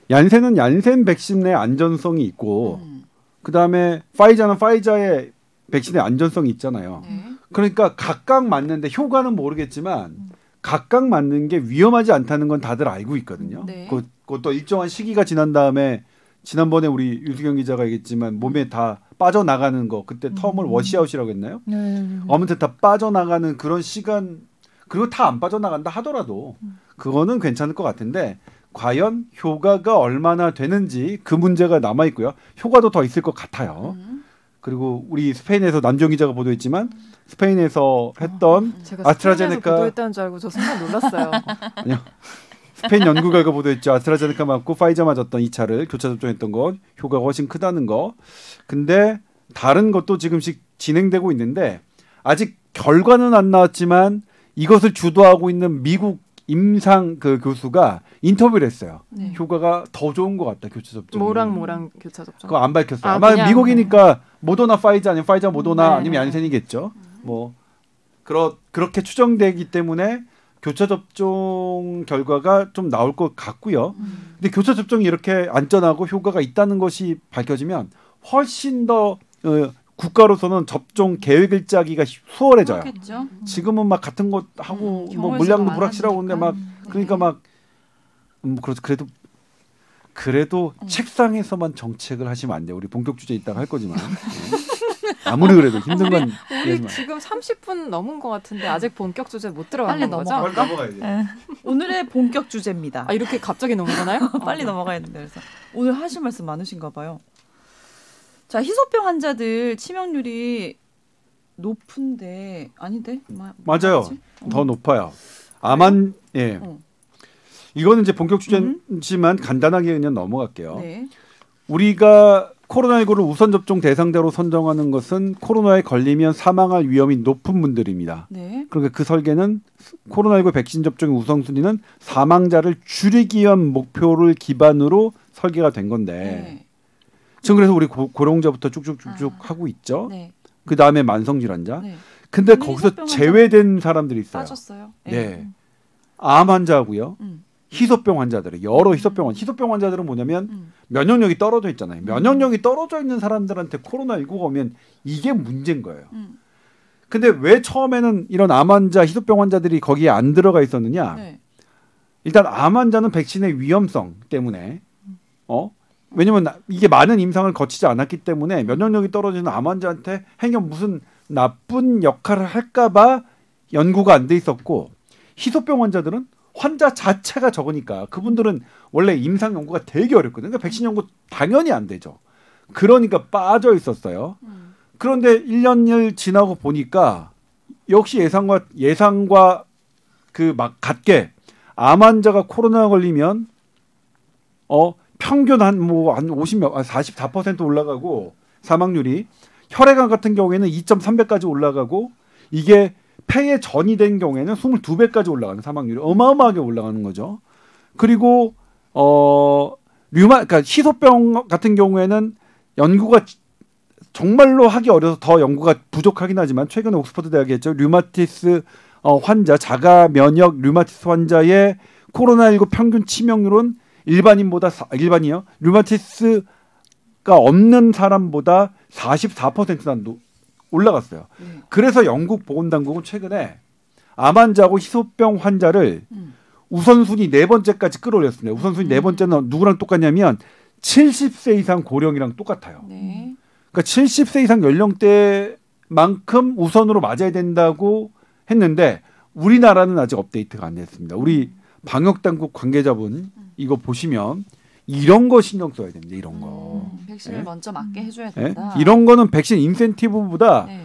얀센은 얀센 백신의 안전성이 있고 그다음에 파이자는 파이자의 백신의 안전성이 있잖아요. 네. 그러니까 각각 맞는데 효과는 모르겠지만 각각 맞는 게 위험하지 않다는 건 다들 알고 있거든요. 네. 그것도 일정한 시기가 지난 다음에 지난번에 우리 유수경 기자가 얘기했지만 몸에 다 빠져나가는 거 그때 텀을 워시아웃이라고 했나요? 아무튼 다 빠져나가는 그런 시간 그리고 다 안 빠져나간다 하더라도 그거는 괜찮을 것 같은데 과연 효과가 얼마나 되는지 그 문제가 남아있고요. 효과도 더 있을 것 같아요. 그리고 우리 스페인에서 남정 기자가 보도했지만 스페인에서 했던 제가 아스트라제네카 보도했다는 줄 알고 저 순간 놀랐어요. 아니요. 스페인 연구 결과 보도했죠. 아스트라제네카 맞고 파이자 맞았던 2차를 교차 접종했던 것 효과가 훨씬 크다는 거. 근데 다른 것도 지금씩 진행되고 있는데 아직 결과는 안 나왔지만 이것을 주도하고 있는 미국 임상 그 교수가 인터뷰를 했어요. 네. 효과가 더 좋은 것 같다. 교차 접종. 뭐랑 교차 접종. 그거 안 밝혔어요. 아, 아마 그냥, 미국이니까 모더나 파이자 아니면 파이자 모더나 네. 아니면 얀센이겠죠. 뭐 그렇게 추정되기 때문에 교차 접종 결과가 좀 나올 것 같고요. 근데 교차 접종이 이렇게 안전하고 효과가 있다는 것이 밝혀지면 훨씬 더 국가로서는 접종 계획을 짜기가 수월해져요. 그렇겠죠. 지금은 막 같은 것 하고 뭐 경우의 물량도 수가 불확실하고 근데 막 많아지니까. 그러니까 막 그래도 책상에서만 정책을 하시면 안 돼요. 우리 본격 주제 이따가 할 거지만 아무리 그래도 힘든 건 우리 지금 30분 넘은 것 같은데 아직 본격 주제 못 들어간 빨리 거죠? 빨리 넘어가야지. 오늘의 본격 주제입니다. 아 이렇게 갑자기 넘어가나요? 빨리 넘어가야 된다. 그래서 오늘 하실 말씀 많으신가 봐요. 자, 희소병 환자들 치명률이 높은데 아닌데? 맞아요. 더 높아요. 아만 예. 이거는 이제 본격 주제지만 간단하게 그냥 넘어갈게요. 네. 우리가 코로나19를 우선 접종 대상자로 선정하는 것은 코로나에 걸리면 사망할 위험이 높은 분들입니다. 네. 그러니까 그 설계는 코로나19 백신 접종의 우선순위는 사망자를 줄이기 위한 목표를 기반으로 설계가 된 건데 네. 지금 그래서 우리 고령자부터 쭉쭉쭉쭉 하고 있죠. 네. 그 다음에 만성질환자. 네. 근데 근데 거기서 희소병 제외된 사람들이 있어요. 빠졌어요. 네. 암 환자하고요. 음. 희소병 환자들은 여러 희소병 환자들은 뭐냐면 면역력이 떨어져 있잖아요. 면역력이 떨어져 있는 사람들한테 코로나19가 오면 이게 문제인 거예요. 근데 왜 처음에는 이런 암 환자, 희소병 환자들이 거기에 안 들어가 있었느냐? 네. 일단 암 환자는 백신의 위험성 때문에 왜냐면 이게 많은 임상을 거치지 않았기 때문에 면역력이 떨어지는 암 환자한테 행여 무슨 나쁜 역할을 할까봐 연구가 안 돼 있었고 희소병 환자들은 환자 자체가 적으니까 그분들은 원래 임상 연구가 되게 어렵거든요. 그러니까 백신 연구 당연히 안 되죠. 그러니까 빠져 있었어요. 그런데 1년을 지나고 보니까 역시 예상과 그 막 같게 암 환자가 코로나 걸리면 평균 한 44% 올라가고 사망률이 혈액암 같은 경우에는 2.3배까지 올라가고 이게 폐에 전이 된 경우에는 22배까지 올라가는 사망률이 어마어마하게 올라가는 거죠. 그리고 그러니까 희소병 같은 경우에는 연구가 정말로 하기 어려서 더 연구가 부족하긴 하지만 최근에 옥스퍼드 대학이 했죠. 류마티스 환자, 자가 면역 류마티스 환자의 코로나19 평균 치명률은 일반이요. 류마티스가 없는 사람보다 44%나 올라갔어요. 그래서 영국 보건당국은 최근에 암 환자하고 희소병 환자를 우선순위 4번째까지 끌어올렸습니다. 우선순위 4번째는 누구랑 똑같냐면 70세 이상 고령이랑 똑같아요. 네. 그러니까 70세 이상 연령대만큼 우선으로 맞아야 된다고 했는데 우리나라는 아직 업데이트가 안 됐습니다. 우리 방역당국 관계자분 이거 보시면 이런 거 신경 써야 됩니다. 이런 거. 백신을 네? 먼저 맞게 해줘야 네? 된다. 이런 거는 백신 인센티브보다 네.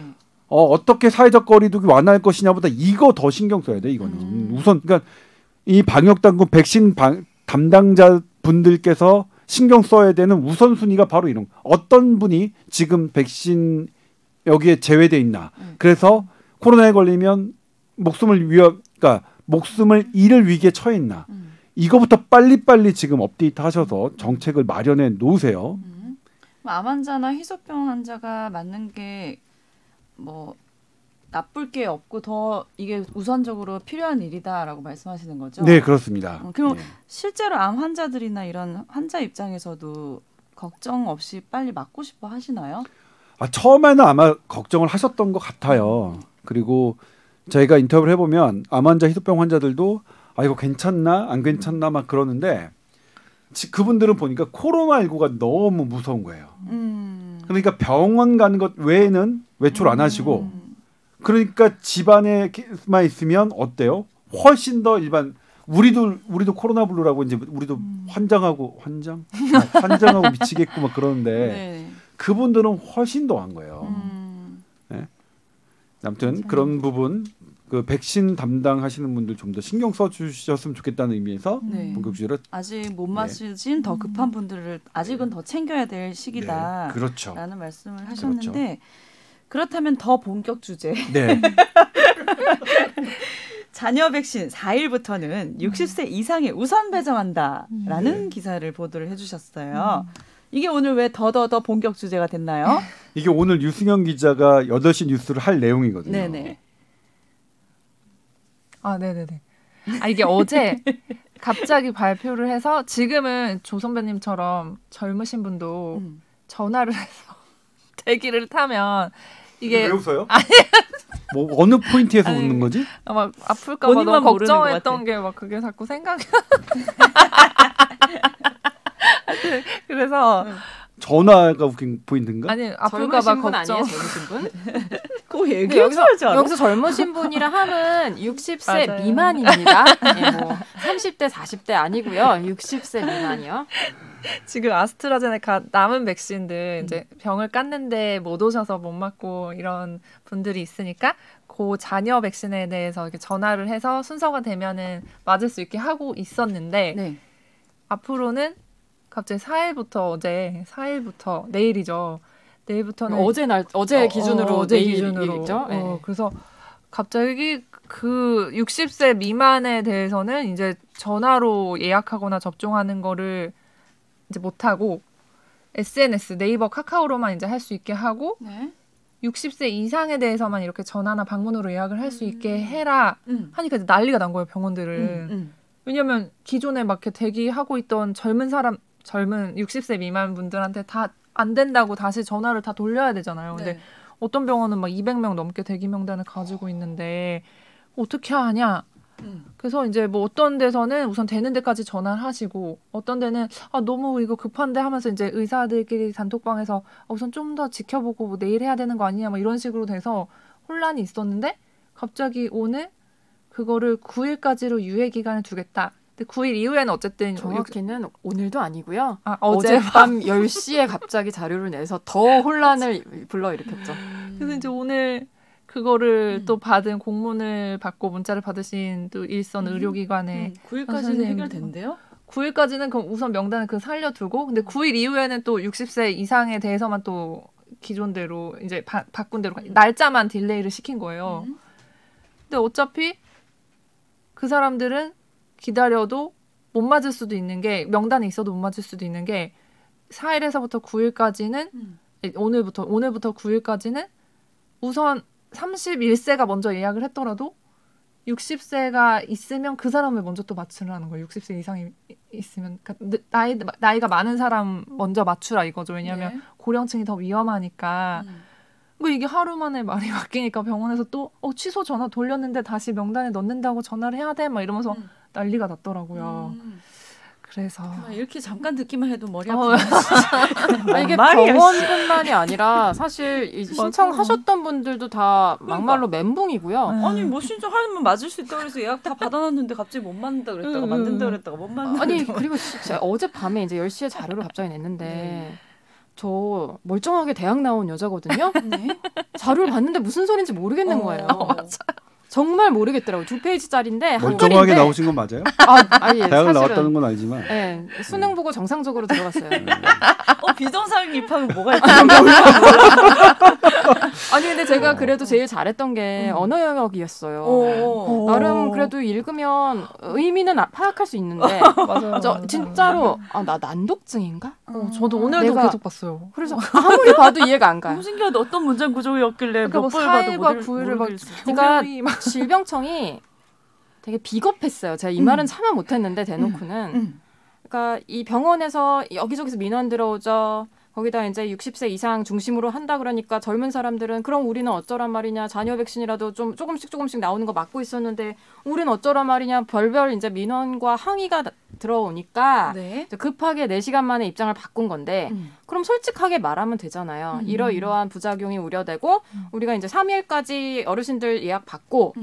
어떻게 사회적 거리두기 완화할 것이냐보다 이거 더 신경 써야 돼. 이거는 우선 그러니까 이 방역당국 백신 담당자 분들께서 신경 써야 되는 우선순위가 바로 이런 거. 어떤 분이 지금 백신 여기에 제외돼 있나. 그래서 코로나에 걸리면 그러니까 목숨을 잃을 위기에 처해 있나. 이거부터 빨리빨리 지금 업데이트 하셔서 정책을 마련해 놓으세요. 암 환자나 희소병 환자가 맞는 게 뭐 나쁠 게 없고 더 이게 우선적으로 필요한 일이다라고 말씀하시는 거죠? 네, 그렇습니다. 그럼 네. 실제로 암 환자들이나 이런 환자 입장에서도 걱정 없이 빨리 맞고 싶어 하시나요? 처음에는 아마 걱정을 하셨던 것 같아요. 그리고 저희가 인터뷰를 해보면 암 환자, 희소병 환자들도 이거 괜찮나 안 괜찮나 막 그러는데 그분들은 보니까 코로나19가 너무 무서운 거예요. 그러니까 병원 가는 것 외에는 외출 안 하시고 그러니까 집안에만 있으면 어때요? 훨씬 더 일반 우리도 코로나 블루라고 이제 우리도 환장하고 미치겠고 막 그러는데 네. 그분들은 훨씬 더한 거예요. 네. 아무튼 그런 부분 그 백신 담당하시는 분들 좀 더 신경 써주셨으면 좋겠다는 의미에서 네. 본격적으로 아직 못 맞으신 더 급한 분들을 아직은 더 챙겨야 될 시기다. 네. 그렇죠. 라는 말씀을 하셨는데 그렇다면 더 본격 주제. 네. 자녀 백신 4일부터는 60세 이상에 우선 배정한다라는 기사를 보도를 해주셨어요. 이게 오늘 왜 더 본격 주제가 됐나요? 이게 오늘 유승현 기자가 8시 뉴스를 할 내용이거든요. 네네. 네네네. 이게 어제 갑자기 발표를 해서 지금은 조 선배님처럼 젊으신 분도 전화를 해서 대기를 타면 이게 왜 웃어요? 뭐 어느 포인트에서 웃는 거지? 막 아플까 봐 본인만 너무 모르는 것 걱정했던 게 막 그게 자꾸 생각이 그래서 전화가 웃긴 포인트인가? 아니 아플까 봐 젊으신 분 걱정. 아니에요? 젊으신 분? 그거 얘기해줘야죠. 여기서 젊으신 분이라 함은 60세 맞아요. 미만입니다. 네, 뭐 30대 40대 아니고요. 60세 미만이요. 지금 아스트라제네카 남은 백신들 이제 병을 깠는데 못 오셔서 못 맞고 이런 분들이 있으니까 그 자녀 백신에 대해서 이렇게 전화를 해서 순서가 되면은 맞을 수 있게 하고 있었는데 네. 앞으로는 갑자기 4일부터 내일이죠. 내일부터는 어제 기준으로 어제 내일이죠. 기준으로. 네. 그래서 갑자기 그 60세 미만에 대해서는 이제 전화로 예약하거나 접종하는 거를 이제 못 하고 SNS, 네이버, 카카오로만 이제 할 수 있게 하고 네. 60세 이상에 대해서만 이렇게 전화나 방문으로 예약을 할 수 있게 해라 하니까 이제 난리가 난 거예요, 병원들은. 왜냐면 기존에 막 이렇게 대기하고 있던 젊은 60세 미만 분들한테 다 안 된다고 다시 전화를 다 돌려야 되잖아요. 근데 네. 어떤 병원은 막 200명 넘게 대기 명단을 가지고 있는데 어떻게 하냐. 그래서 이제 뭐 어떤 데서는 우선 되는 데까지 전화를 하시고 어떤 데는 너무 이거 급한데 하면서 이제 의사들끼리 단톡방에서 우선 좀 더 지켜보고 뭐 내일 해야 되는 거 아니냐 뭐 이런 식으로 돼서 혼란이 있었는데 갑자기 오늘 그거를 9일까지로 유예 기간을 두겠다. 근데 9일 이후에는 어쨌든 정확히는 오늘도 아니고요. 어젯밤 어젯밤 10시에 갑자기 자료를 내서 더 혼란을 불러일으켰죠. 그래서 이제 오늘 그거를 또 받은 공문을 받고 문자를 받으신 또 일선 의료기관에 9일까지는 해결된대요? 9일까지는 그럼 우선 명단을 살려두고 근데 9일 이후에는 또 60세 이상에 대해서만 또 기존대로 이제 바꾼 대로 날짜만 딜레이를 시킨 거예요. 근데 어차피 그 사람들은 기다려도 못 맞을 수도 있는 게 명단에 있어도 못 맞을 수도 있는 게 4일에서부터 9일까지는 오늘부터 9일까지는 우선 31세가 먼저 예약을 했더라도 60세가 있으면 그 사람을 먼저 또 맞추라는 거예요. 60세 이상이 있으면 그러니까 나이가 많은 사람 먼저 맞추라 이거죠. 왜냐하면 고령층이 더 위험하니까. 이게 하루 만에 말이 바뀌니까 병원에서 또 취소 전화 돌렸는데 다시 명단에 넣는다고 전화를 해야 돼? 막 이러면서 난리가 났더라고요. 그래서 이렇게 잠깐 듣기만 해도 머리 아프네. 이게 병원뿐만이 아니라 사실 이 신청하셨던 분들도 다 막말로 멘붕이고요. 아니 뭐 신청하면 맞을 수 있다고 해서 예약 다 받아놨는데 갑자기 못 맞는다 그랬다가 맞는다 그랬다가 못 맞는다. 아니 그리고 진짜 어젯밤에 이제 10시에 자료를 갑자기 냈는데 저 멀쩡하게 대학 나온 여자거든요. 네. 자료를 봤는데 무슨 소린지 모르겠는 거예요. 맞아요. 정말 모르겠더라고요. 2페이지짜리인데 멀쩡하게 나오신 건 맞아요? 아니, 대학을 나왔다는 건 알지만. 네, 수능 보고 정상적으로 들어갔어요. 비정상 입학은 뭐가 있지? 아니 근데 제가 그래도 제일 잘했던 게 언어 영역이었어요. 나름 그래도 읽으면 의미는 파악할 수 있는데 맞아요. 진짜로 나 난독증인가? 저도 오늘도 계속 봤어요. 그래서 아무리 봐도 이해가 안 가요. 너무 신기하다. 어떤 문장 구조였길래 그러니까 몇 번을 봐도 4일과 9일을 막 그러니까 질병청이 되게 비겁했어요. 제가 이 말은 참아 못했는데 대놓고는. 그러니까 이 병원에서 여기저기서 민원 들어오죠. 거기다 이제 60세 이상 중심으로 한다 그러니까 젊은 사람들은 그럼 우리는 어쩌란 말이냐. 자녀 백신이라도 좀 조금씩 나오는 거 맞고 있었는데 우리는 어쩌란 말이냐. 별별 이제 민원과 항의가 들어오니까 급하게 4시간 만에 입장을 바꾼 건데 그럼 솔직하게 말하면 되잖아요. 이러이러한 부작용이 우려되고 우리가 이제 3일까지 어르신들 예약 받고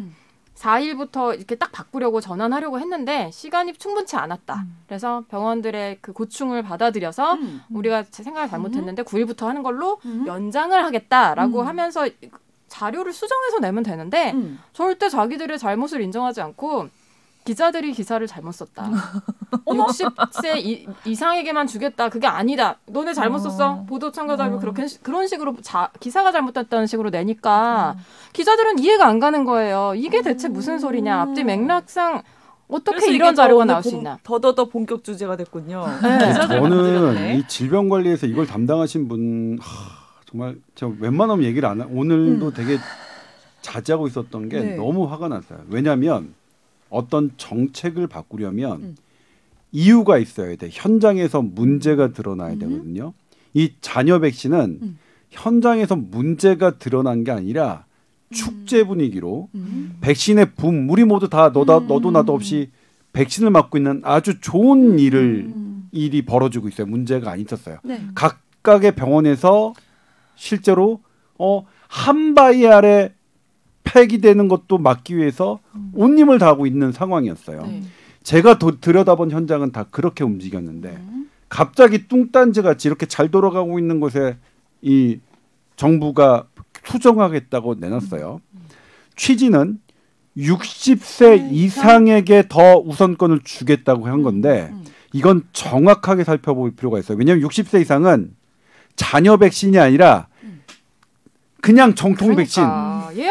4일부터 이렇게 딱 바꾸려고 전환하려고 했는데 시간이 충분치 않았다. 그래서 병원들의 그 고충을 받아들여서 우리가 생각을 잘못했는데 9일부터 하는 걸로 연장을 하겠다라고 하면서 자료를 수정해서 내면 되는데 절대 자기들의 잘못을 인정하지 않고 기자들이 기사를 잘못 썼다. 60세 이상에게만 주겠다. 그게 아니다. 너네 잘못 썼어. 보도 참가자료 그런 식으로 기사가 잘못됐다는 식으로 내니까 기자들은 이해가 안 가는 거예요. 이게 대체 무슨 소리냐. 앞뒤 맥락상 어떻게 이런 자료가 나올 수 있나. 더더더 본격 주제가 됐군요. 네. 저는 이 질병관리에서 이걸 담당하신 분 정말 제가 웬만하면 얘기를 안 하고 오늘도 되게 자제하고 있었던 게 너무 화가 났어요. 왜냐하면 어떤 정책을 바꾸려면 이유가 있어야 돼. 현장에서 문제가 드러나야 되거든요. 이 자녀 백신은 현장에서 문제가 드러난 게 아니라 축제 분위기로 백신의 붐, 우리 모두 다 너도 나도 없이 백신을 맞고 있는 아주 좋은 일이 벌어지고 있어요. 문제가 안 있었어요. 각각의 병원에서 실제로 한 바위 아래 폐기되는 것도 막기 위해서 온 힘을 다하고 있는 상황이었어요. 제가 들여다본 현장은 다 그렇게 움직였는데 갑자기 뚱딴지 같이 이렇게 잘 돌아가고 있는 곳에 이 정부가 수정하겠다고 내놨어요. 취지는 60세 이상에게 더 우선권을 주겠다고 한 건데 이건 정확하게 살펴볼 필요가 있어요. 왜냐하면 60세 이상은 자녀 백신이 아니라 그냥 정통 백신,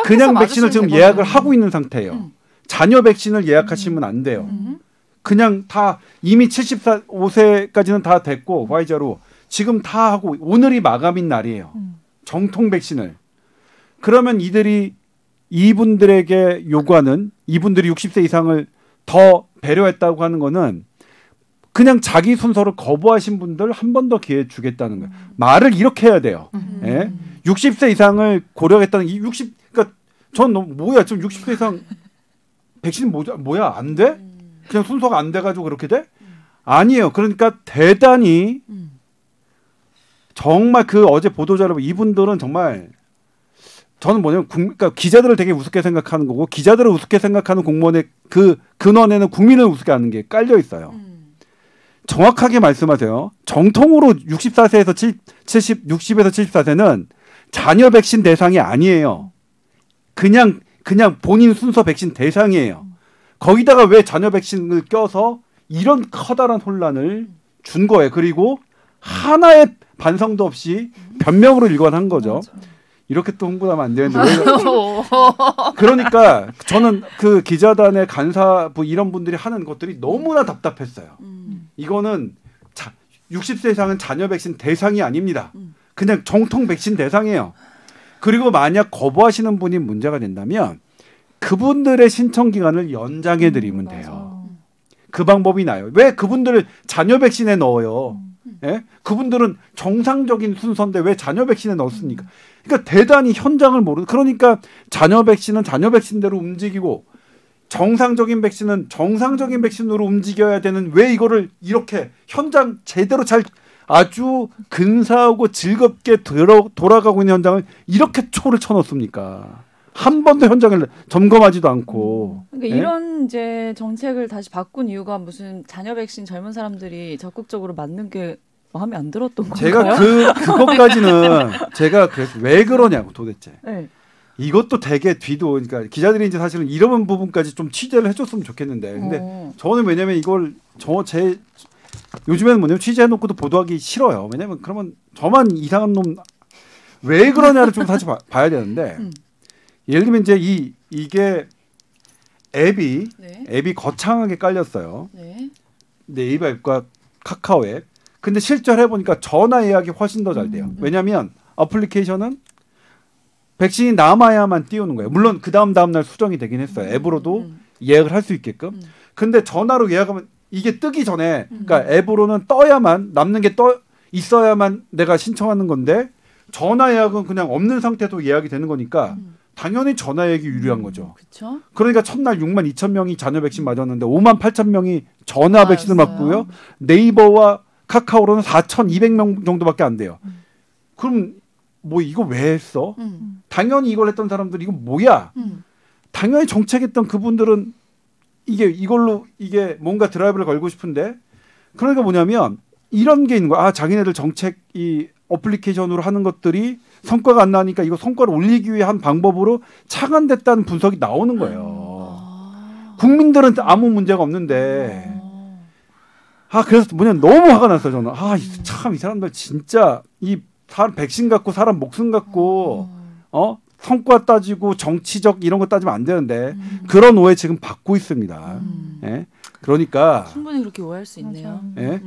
그냥 백신을 지금 예약을 하고 있는 상태예요. 자녀 백신을 예약하시면 안 돼요. 그냥 다 이미 75세까지는 다 됐고 화이자로 지금 다 하고 오늘이 마감인 날이에요. 정통 백신을. 그러면 이분들에게 요구하는 이분들이 60세 이상을 더 배려했다고 하는 거는 그냥 자기 순서를 거부하신 분들 한 번 더 기회 주겠다는 거예요. 말을 이렇게 해야 돼요. 60세 이상을 고려하겠다는 그러니까 전 뭐야 지금 60세 이상 백신 뭐야 안 돼? 그냥 순서가 안 돼가지고 그렇게 돼? 아니에요. 그러니까 대단히 정말 그 어제 보도자료 이분들은 정말 저는 뭐냐면 그러니까 기자들을 되게 우습게 생각하는 거고 기자들을 우습게 생각하는 공무원의 그 근원에는 국민을 우습게 하는 게 깔려 있어요. 정확하게 말씀하세요. 정통으로 64세에서 60에서 74세는 자녀 백신 대상이 아니에요. 그냥 본인 순서 백신 대상이에요. 거기다가 왜 자녀 백신을 껴서 이런 커다란 혼란을 준 거예요. 그리고 하나의 반성도 없이 변명으로 일관한 거죠. 이렇게 또 홍보하면 안 되는데. 그러니까 저는 그 기자단의 간사부 이런 분들이 하는 것들이 너무나 답답했어요. 이거는 60세 이상은 자녀 백신 대상이 아닙니다. 그냥 정통 백신 대상이에요. 그리고 만약 거부하시는 분이 문제가 된다면 그분들의 신청 기간을 연장해 드리면 돼요. 그 방법이 나요. 왜 그분들을 자녀 백신에 넣어요? 예? 그분들은 정상적인 순서인데 왜 자녀 백신에 넣었습니까? 그러니까 대단히 현장을 모르는. 그러니까 자녀 백신은 자녀 백신대로 움직이고 정상적인 백신은 정상적인 백신으로 움직여야 되는 왜 이거를 이렇게 현장 제대로 잘 아주 근사하고 즐겁게 돌아가고 있는 현장을 이렇게 초를 쳐놓습니까? 한 번도 현장을 점검하지도 않고. 그러니까 이런 이제 정책을 다시 바꾼 이유가 무슨 자녀 백신 젊은 사람들이 적극적으로 맞는 게 마음에 안 들었던 건가요? 제가 그것까지는 제가 그래서 왜 그러냐고 도대체. 네. 이것도 되게 뒤도 그러니까 기자들이 이제 사실은 이런 부분까지 좀 취재를 해줬으면 좋겠는데 근데 저는 왜냐면 이걸 제 요즘에는 뭐냐면 취재해놓고도 보도하기 싫어요. 왜냐면 그러면 저만 이상한 놈 왜 그러냐를 좀 다시 봐야 되는데 예를 들면 이제 이게 앱이 거창하게 깔렸어요. 네. 네이버 앱과 카카오 앱. 근데 실제로 해보니까 전화 예약이 훨씬 더 잘 돼요. 왜냐하면 어플리케이션은 백신이 남아야만 띄우는 거예요. 물론 그 다음 날 수정이 되긴 했어요. 앱으로도 예약을 할 수 있게끔. 근데 전화로 예약하면 이게 뜨기 전에 그러니까 앱으로는 떠야만 남는 게 있어야만 내가 신청하는 건데 전화 예약은 그냥 없는 상태도 예약이 되는 거니까 당연히 전화 예약이 유리한 거죠. 그쵸? 그러니까 첫날 6만 2천 명이 자녀 백신 맞았는데 5만 8천 명이 전화 백신을 맞고요. 네이버와 카카오로는 4,200명 정도밖에 안 돼요. 그럼 뭐 이거 왜 했어? 당연히 이걸 했던 사람들 이거 뭐야? 당연히 정책했던 그분들은 이걸로 뭔가 드라이브를 걸고 싶은데 그러니까 뭐냐면 이런 게 있는 거야. 아 자기네들 정책 이 어플리케이션으로 하는 것들이 성과가 안 나니까 이거 성과를 올리기 위해 한 방법으로 착안됐다는 분석이 나오는 거예요. 국민들은 아무 문제가 없는데 그래서 너무 화가 났어요. 저는 참 이 사람들 진짜 사람 백신 갖고 사람 목숨 갖고 성과 따지고 정치적 이런 거 따지면 안 되는데 그런 오해 지금 받고 있습니다. 예? 그러니까 충분히 그렇게 오해할 수 있네요. 예?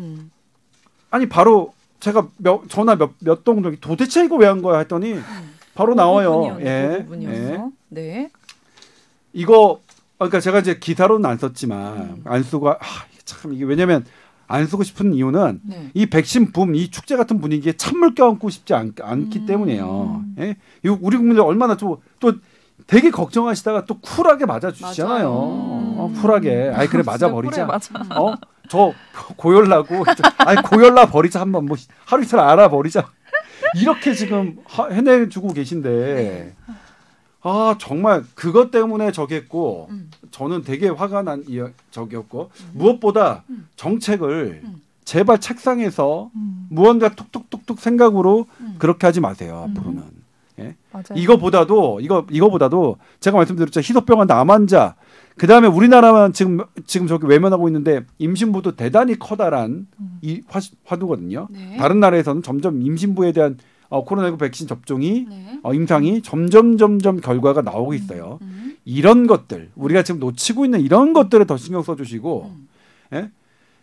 아니 바로 제가 전화 몇 동 도대체 이거 왜 한 거야 했더니 바로 나와요. 예. 네. 이거 그러니까 제가 이제 기사로는 안 썼지만 안 쓰고 참 이게 왜냐면 안 쓰고 싶은 이유는 이 백신 붐, 이 축제 같은 분위기에 찬물 껴안고 싶지 않기 때문이에요. 예? 우리 국민들 얼마나 또 되게 걱정하시다가 또 쿨하게 맞아주시잖아요. 쿨하게. 그래 맞아버리자. 저 고열나고 고열나 버리자 한번 뭐 하루 이틀 알아버리자. 이렇게 지금 해내주고 계신데 정말 그것 때문에 저겠고 저는 되게 화가 난 저기였고 무엇보다 정책을 제발 책상에서 무언가 툭툭툭툭 생각으로 그렇게 하지 마세요. 앞으로는. 예? 이거보다도 제가 말씀드렸죠. 희소병원 암 환자 그다음에 우리나라만 지금 저기 외면하고 있는데 임신부도 대단히 커다란 이 화두거든요. 네. 다른 나라에서는 점점 임신부에 대한 코로나19 백신 접종이 임상이 점점 결과가 나오고 있어요. 이런 것들 우리가 지금 놓치고 있는 이런 것들에 더 신경 써주시고 예?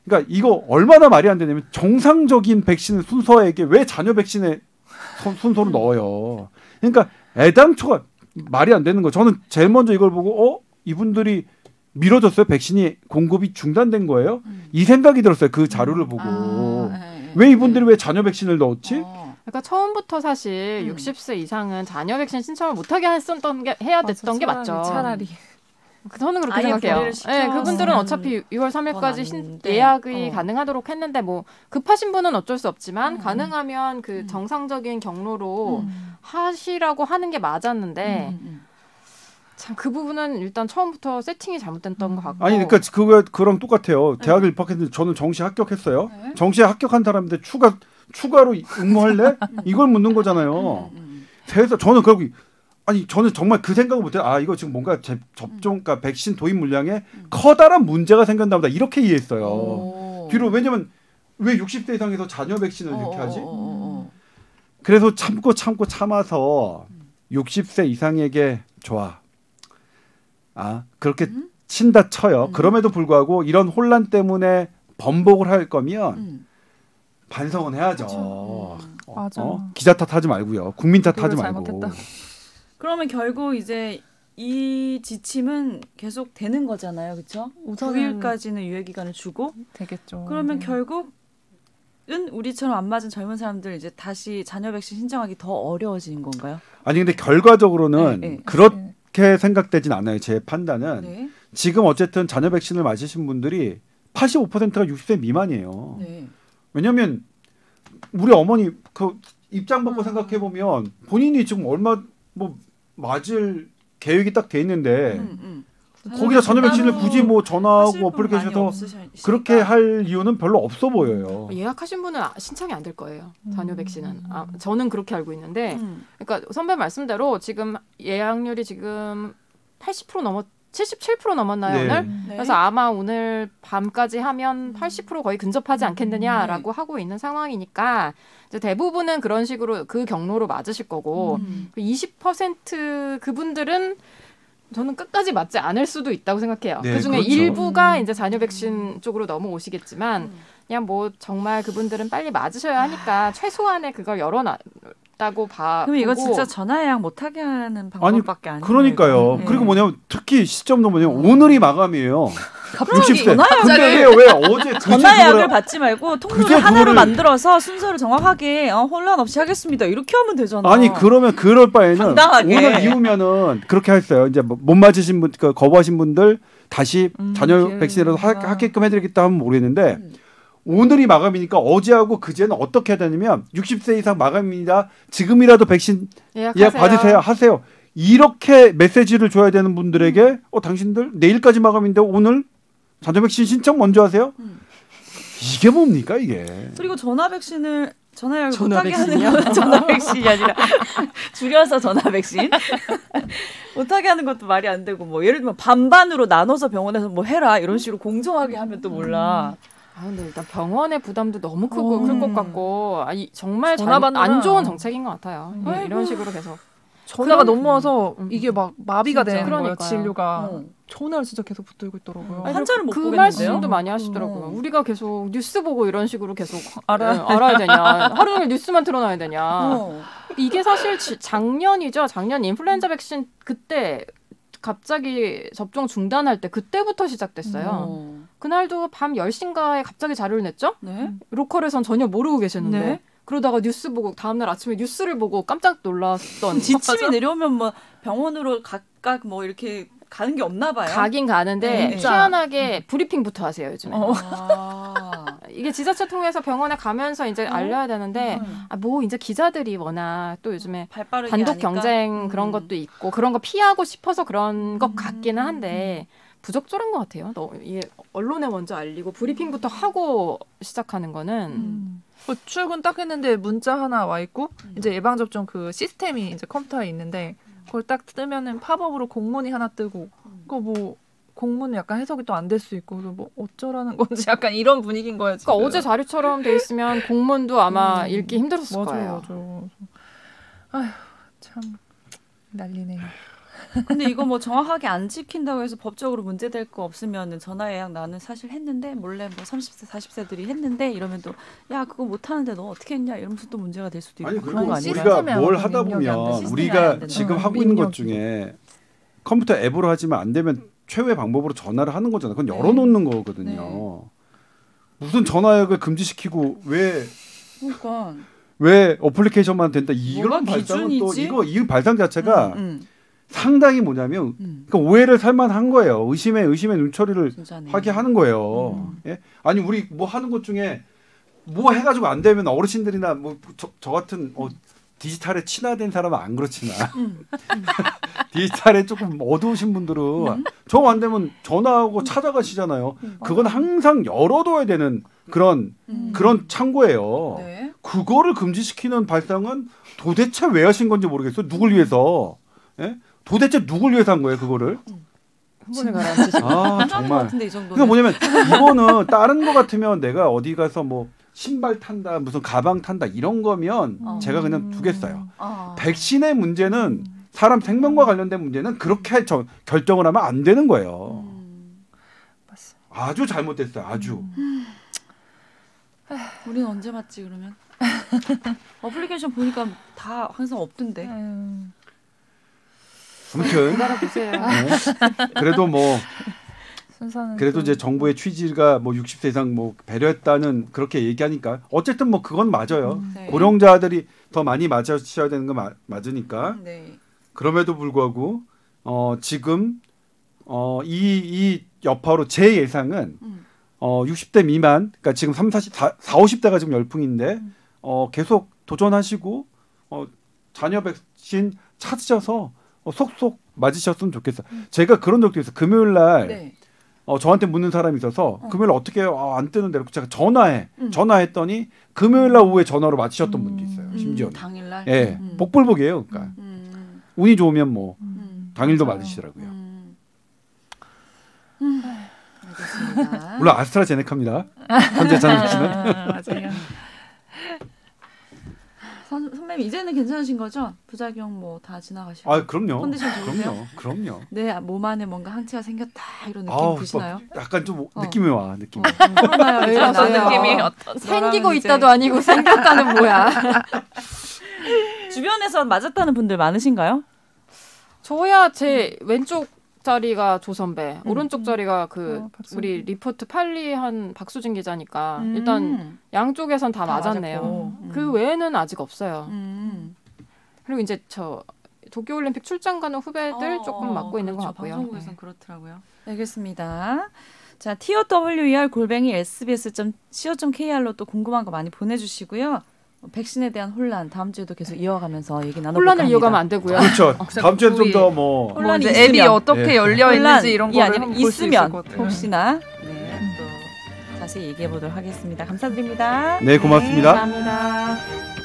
그러니까 이거 얼마나 말이 안 되냐면 정상적인 백신 순서에게 왜 자녀 백신에 순서로 넣어요. 그러니까 애당초가 말이 안 되는 거. 저는 제일 먼저 이걸 보고 이분들이 미뤄졌어요. 백신이 공급이 중단된 거예요. 이 생각이 들었어요. 그 자료를 보고 왜 이분들이 왜 자녀 백신을 넣었지? 그러니까 처음부터 사실 60세 이상은 자녀 백신 신청을 못하게 해야 됐던 게 맞죠. 차라리. 저는 그렇게 생각해요. 네, 그분들은 어차피 6월 3일까지 예약이 가능하도록 했는데 뭐 급하신 분은 어쩔 수 없지만 가능하면 그 정상적인 경로로 하시라고 하는 게 맞았는데 참 그 부분은 일단 처음부터 세팅이 잘못됐던 것 같고. 아니 그러니까 그거랑 똑같아요. 대학을 입학했는데 저는 정시에 합격했어요. 네. 정시에 합격한 사람인데 추가로 응모할래? 이걸 묻는 거잖아요. 그래서 저는 저는 정말 그 생각을 못해요. 이거 지금 뭔가 그러니까 백신 도입 물량에 커다란 문제가 생겼나 보다 이렇게 이해했어요. 뒤로 왜냐면 왜 60대 이상에서 자녀 백신을 이렇게 하지? 그래서 참아서 60세 이상에게 좋아. 그렇게 친다 쳐요. 그럼에도 불구하고 이런 혼란 때문에 번복을 할 거면 반성은 해야죠. 맞아. 기자 탓하지 말고요. 국민 탓하지 말고. 잘못했다. 그러면 결국 이제 이 지침은 계속 되는 거잖아요, 그렇죠? 9일까지는 유예 기간을 주고 되겠죠. 그러면 결국은 우리처럼 안 맞은 젊은 사람들 이제 다시 자녀 백신 신청하기 더 어려워지는 건가요? 아니 근데 결과적으로는 그렇게 생각되진 않아요. 제 판단은 지금 어쨌든 자녀 백신을 맞으신 분들이 85%가 60세 미만이에요. 왜냐하면 우리 어머니 그 입장 바꿔 생각해 보면 본인이 지금 얼마 뭐 맞을 계획이 딱 돼 있는데 거기다 자녀 백신을 굳이 뭐 전화하고 어플리케이션에서 그렇게 할 이유는 별로 없어 보여요. 예약하신 분은 신청이 안 될 거예요. 자녀 백신은. 저는 그렇게 알고 있는데 그러니까 선배 말씀대로 지금 예약률이 지금 80% 77% 넘었나요, 오늘? 그래서 아마 오늘 밤까지 하면 80% 거의 근접하지 않겠느냐라고 하고 있는 상황이니까 이제 대부분은 그런 식으로 그 경로로 맞으실 거고 20% 그분들은 저는 끝까지 맞지 않을 수도 있다고 생각해요. 그중에 그렇죠. 일부가 이제 자녀 백신 쪽으로 넘어오시겠지만 그냥 뭐 정말 그분들은 빨리 맞으셔야 하니까 최소한의 그걸 열어놨다고 봐. 그럼 이거 진짜 전화 예약 못하게 하는 방법밖에 아니에요. 그러니까요. 그리고 뭐냐면 특히 시점도 뭐냐면 오늘이 마감이에요. 갑자기 60세. 전화 근데 왜 어제 전화 예약을 받지 말고 통로를 하나로 만들어서 순서를 정확하게 혼란 없이 하겠습니다. 이렇게 하면 되잖아. 아니 그러면 그럴 바에는 당당하게. 오늘 이후면은 그렇게 했어요. 이제 못 맞으신 분, 거부하신 분들 다시 자녀 백신이라도 하게끔 해드리겠다 하면 모르겠는데 오늘이 마감이니까 어제하고 그제는 어떻게 해야 되냐면 60세 이상 마감입니다. 지금이라도 백신 예약 받으세요. 하세요. 이렇게 메시지를 줘야 되는 분들에게 당신들 내일까지 마감인데 오늘 자녀 백신 신청 먼저 하세요. 이게 뭡니까 이게. 그리고 전화 백신을 전화 예약을 못하게 하는 건 전화 백신이 아니라 줄여서 전화 백신 못하게 하는 것도 말이 안 되고 뭐 예를 들면 반반으로 나눠서 병원에서 뭐 해라 이런 식으로 공정하게 하면 또 몰라. 근데 일단 병원의 부담도 너무 크고 클 것 같고 정말 안 좋은 정책인 것 같아요. 이런 식으로 계속. 전화가 넘어와서 이게 막 마비가 되는 거예요. 진료가. 전화를 진짜 계속 붙들고 있더라고요. 환자를 못 보겠는데요? 그 말씀도 많이 하시더라고요. 우리가 계속 뉴스 보고 이런 식으로 계속 알아야 되냐. 하루 종일 뉴스만 틀어놔야 되냐. 이게 사실 작년이죠. 작년 인플루엔자 백신 그때 갑자기 접종 중단할 때 그때부터 시작됐어요. 그날도 밤 10시인가에 갑자기 자료를 냈죠. 로컬에선 전혀 모르고 계셨는데 그러다가 뉴스 보고 다음날 아침에 뉴스를 보고 깜짝 놀랐던. 지침이 내려오면 뭐 병원으로 각각 뭐 이렇게 가는 게 없나 봐요. 가긴 가는데 희한하게 브리핑부터 하세요 요즘에. 이게 지자체 통해서 병원에 가면서 이제 알려야 되는데 뭐 이제 기자들이 워낙 또 요즘에 단독 경쟁 그런 것도 있고 그런 거 피하고 싶어서 그런 것 같기는 한데 부적절한 것 같아요. 이게 언론에 먼저 알리고 브리핑부터 하고 시작하는 거는. 출근 딱 했는데 문자 하나 와 있고 이제 예방접종 그 시스템이 이제 컴퓨터에 있는데 그걸 딱 뜨면은 팝업으로 공문이 하나 뜨고 그거 뭐 공문은 약간 해석이 또 안 될 수 있고 뭐 어쩌라는 건지 약간 이런 분위기인 거야 지금. 그러니까 어제 자료처럼 돼 있으면 공문도 아마 읽기 힘들었을 거예요. 아휴 참 난리네요. 근데 이거 뭐 정확하게 안 지킨다고 해서 법적으로 문제될 거 없으면 전화 예약 나는 사실 했는데 몰래 뭐 30세 40세들이 했는데 이러면 또 야 그거 못하는데 너 어떻게 했냐 이러면서 또 문제가 될 수도 있고. 아니 그런 거 아니에요? 우리가 뭘 하다 보면 우리가 지금 하고 있는 것 중에 컴퓨터 앱으로 하지만 안 되면 최후의 방법으로 전화를 하는 거잖아요. 그건 열어놓는 거거든요. 무슨 전화 예약을 금지시키고 왜 어플리케이션만 된다 이런 발상은 또 이 발상 자체가 상당히 뭐냐면 그러니까 오해를 살만한 거예요. 의심의 눈초리를 하게 하는 거예요. 예? 아니 우리 뭐 하는 것 중에 뭐 해가지고 안 되면 어르신들이나 뭐 저 같은 디지털에 친화된 사람은 안 그렇지나 디지털에 조금 어두우신 분들은 저 안 되면 전화하고 찾아가시잖아요. 그건 항상 열어둬야 되는 그런 창고예요. 그거를 금지시키는 발상은 도대체 왜 하신 건지 모르겠어요. 누굴 위해서? 예? 도대체 누굴 위해서 한 거예요, 그거를? 정말. 그러니까 뭐냐면 이거는 다른 거 같으면 내가 어디 가서 뭐 신발 탄다, 무슨 가방 탄다 이런 거면 제가 그냥 두겠어요. 백신의 문제는 사람 생명과 관련된 문제는 그렇게 결정을 하면 안 되는 거예요. 맞습니다. 아주 잘못됐어요. 아주. 우리는 언제 맞지 그러면? 어플리케이션 보니까 다 항상 없던데. 아무튼 기다려보세요. 그래도 뭐 순서는 그래도 이제 정부의 취지가 뭐 60세 이상 뭐 배려했다는 그렇게 얘기하니까 어쨌든 뭐 그건 맞아요. 네. 고령자들이 더 많이 맞으셔야 되는 거 맞으니까. 네. 그럼에도 불구하고 지금 이 여파로 제 예상은 60대 미만, 그러니까 지금 50대가 지금 열풍인데 계속 도전하시고 자녀 백신 찾으셔서 속속 맞으셨으면 좋겠어요. 제가 그런 적도 있어요. 금요일 날 네. 저한테 묻는 사람이 있어서 금요일 어떻게 안 뜨는데 제가 전화했더니 금요일 날 오후에 전화로 맞으셨던 분도 있어요. 심지어는. 당일날. 예, 복불복이에요. 그러니까 운이 좋으면 뭐 당일도 맞아요. 맞으시더라고요. 알겠습니다. 물론 아스트라제네카입니다. 현재 자는 백신은. 맞아요. 선배님 이제는 괜찮으신 거죠? 부작용 뭐 다 지나가시고. 아, 그럼요. 컨디션 좋으세요? 그럼요. 네, 몸 안에 뭔가 항체가 생겼다 이런 느낌 아우, 드시나요? 약간 좀 느낌이 와. 느낌이. 그러나요? 왜 이제는? 이러세요? 느낌이 어떤 생기고 있다도 아니고 생겼다는 뭐야? 주변에서 맞았다는 분들 많으신가요? 저야 제 왼쪽 자리가 조선배, 오른쪽 자리가 박수진. 우리 리포트 팔리한 박수진 기자니까 일단 양쪽에선 다 맞았네요. 맞았고. 그 외에는 아직 없어요. 음. 그리고 이제 저 도쿄올림픽 출장 가는 후배들 조금 맞고 있는 것 그렇죠. 같고요. 방송국에선 그렇더라고요. 알겠습니다. 자, TOWER@sbs.co.kr로 또 궁금한 거 많이 보내주시고요. 백신에 대한 혼란 다음 주에도 계속 이어가면서 얘기 나눠볼까 혼란을 합니다. 이어가면 안 되고요. 그렇죠. 다음 주에 좀 더 뭐 혼란이 이제 앱이 있으면. 어떻게 네. 열려 있는지 이런 혼란이 거를 아니면 한번 볼수 있을 있으면 것 같아요. 혹시나 네, 또 자세히 얘기해 보도록 하겠습니다. 감사드립니다. 네, 고맙습니다. 감사합니다.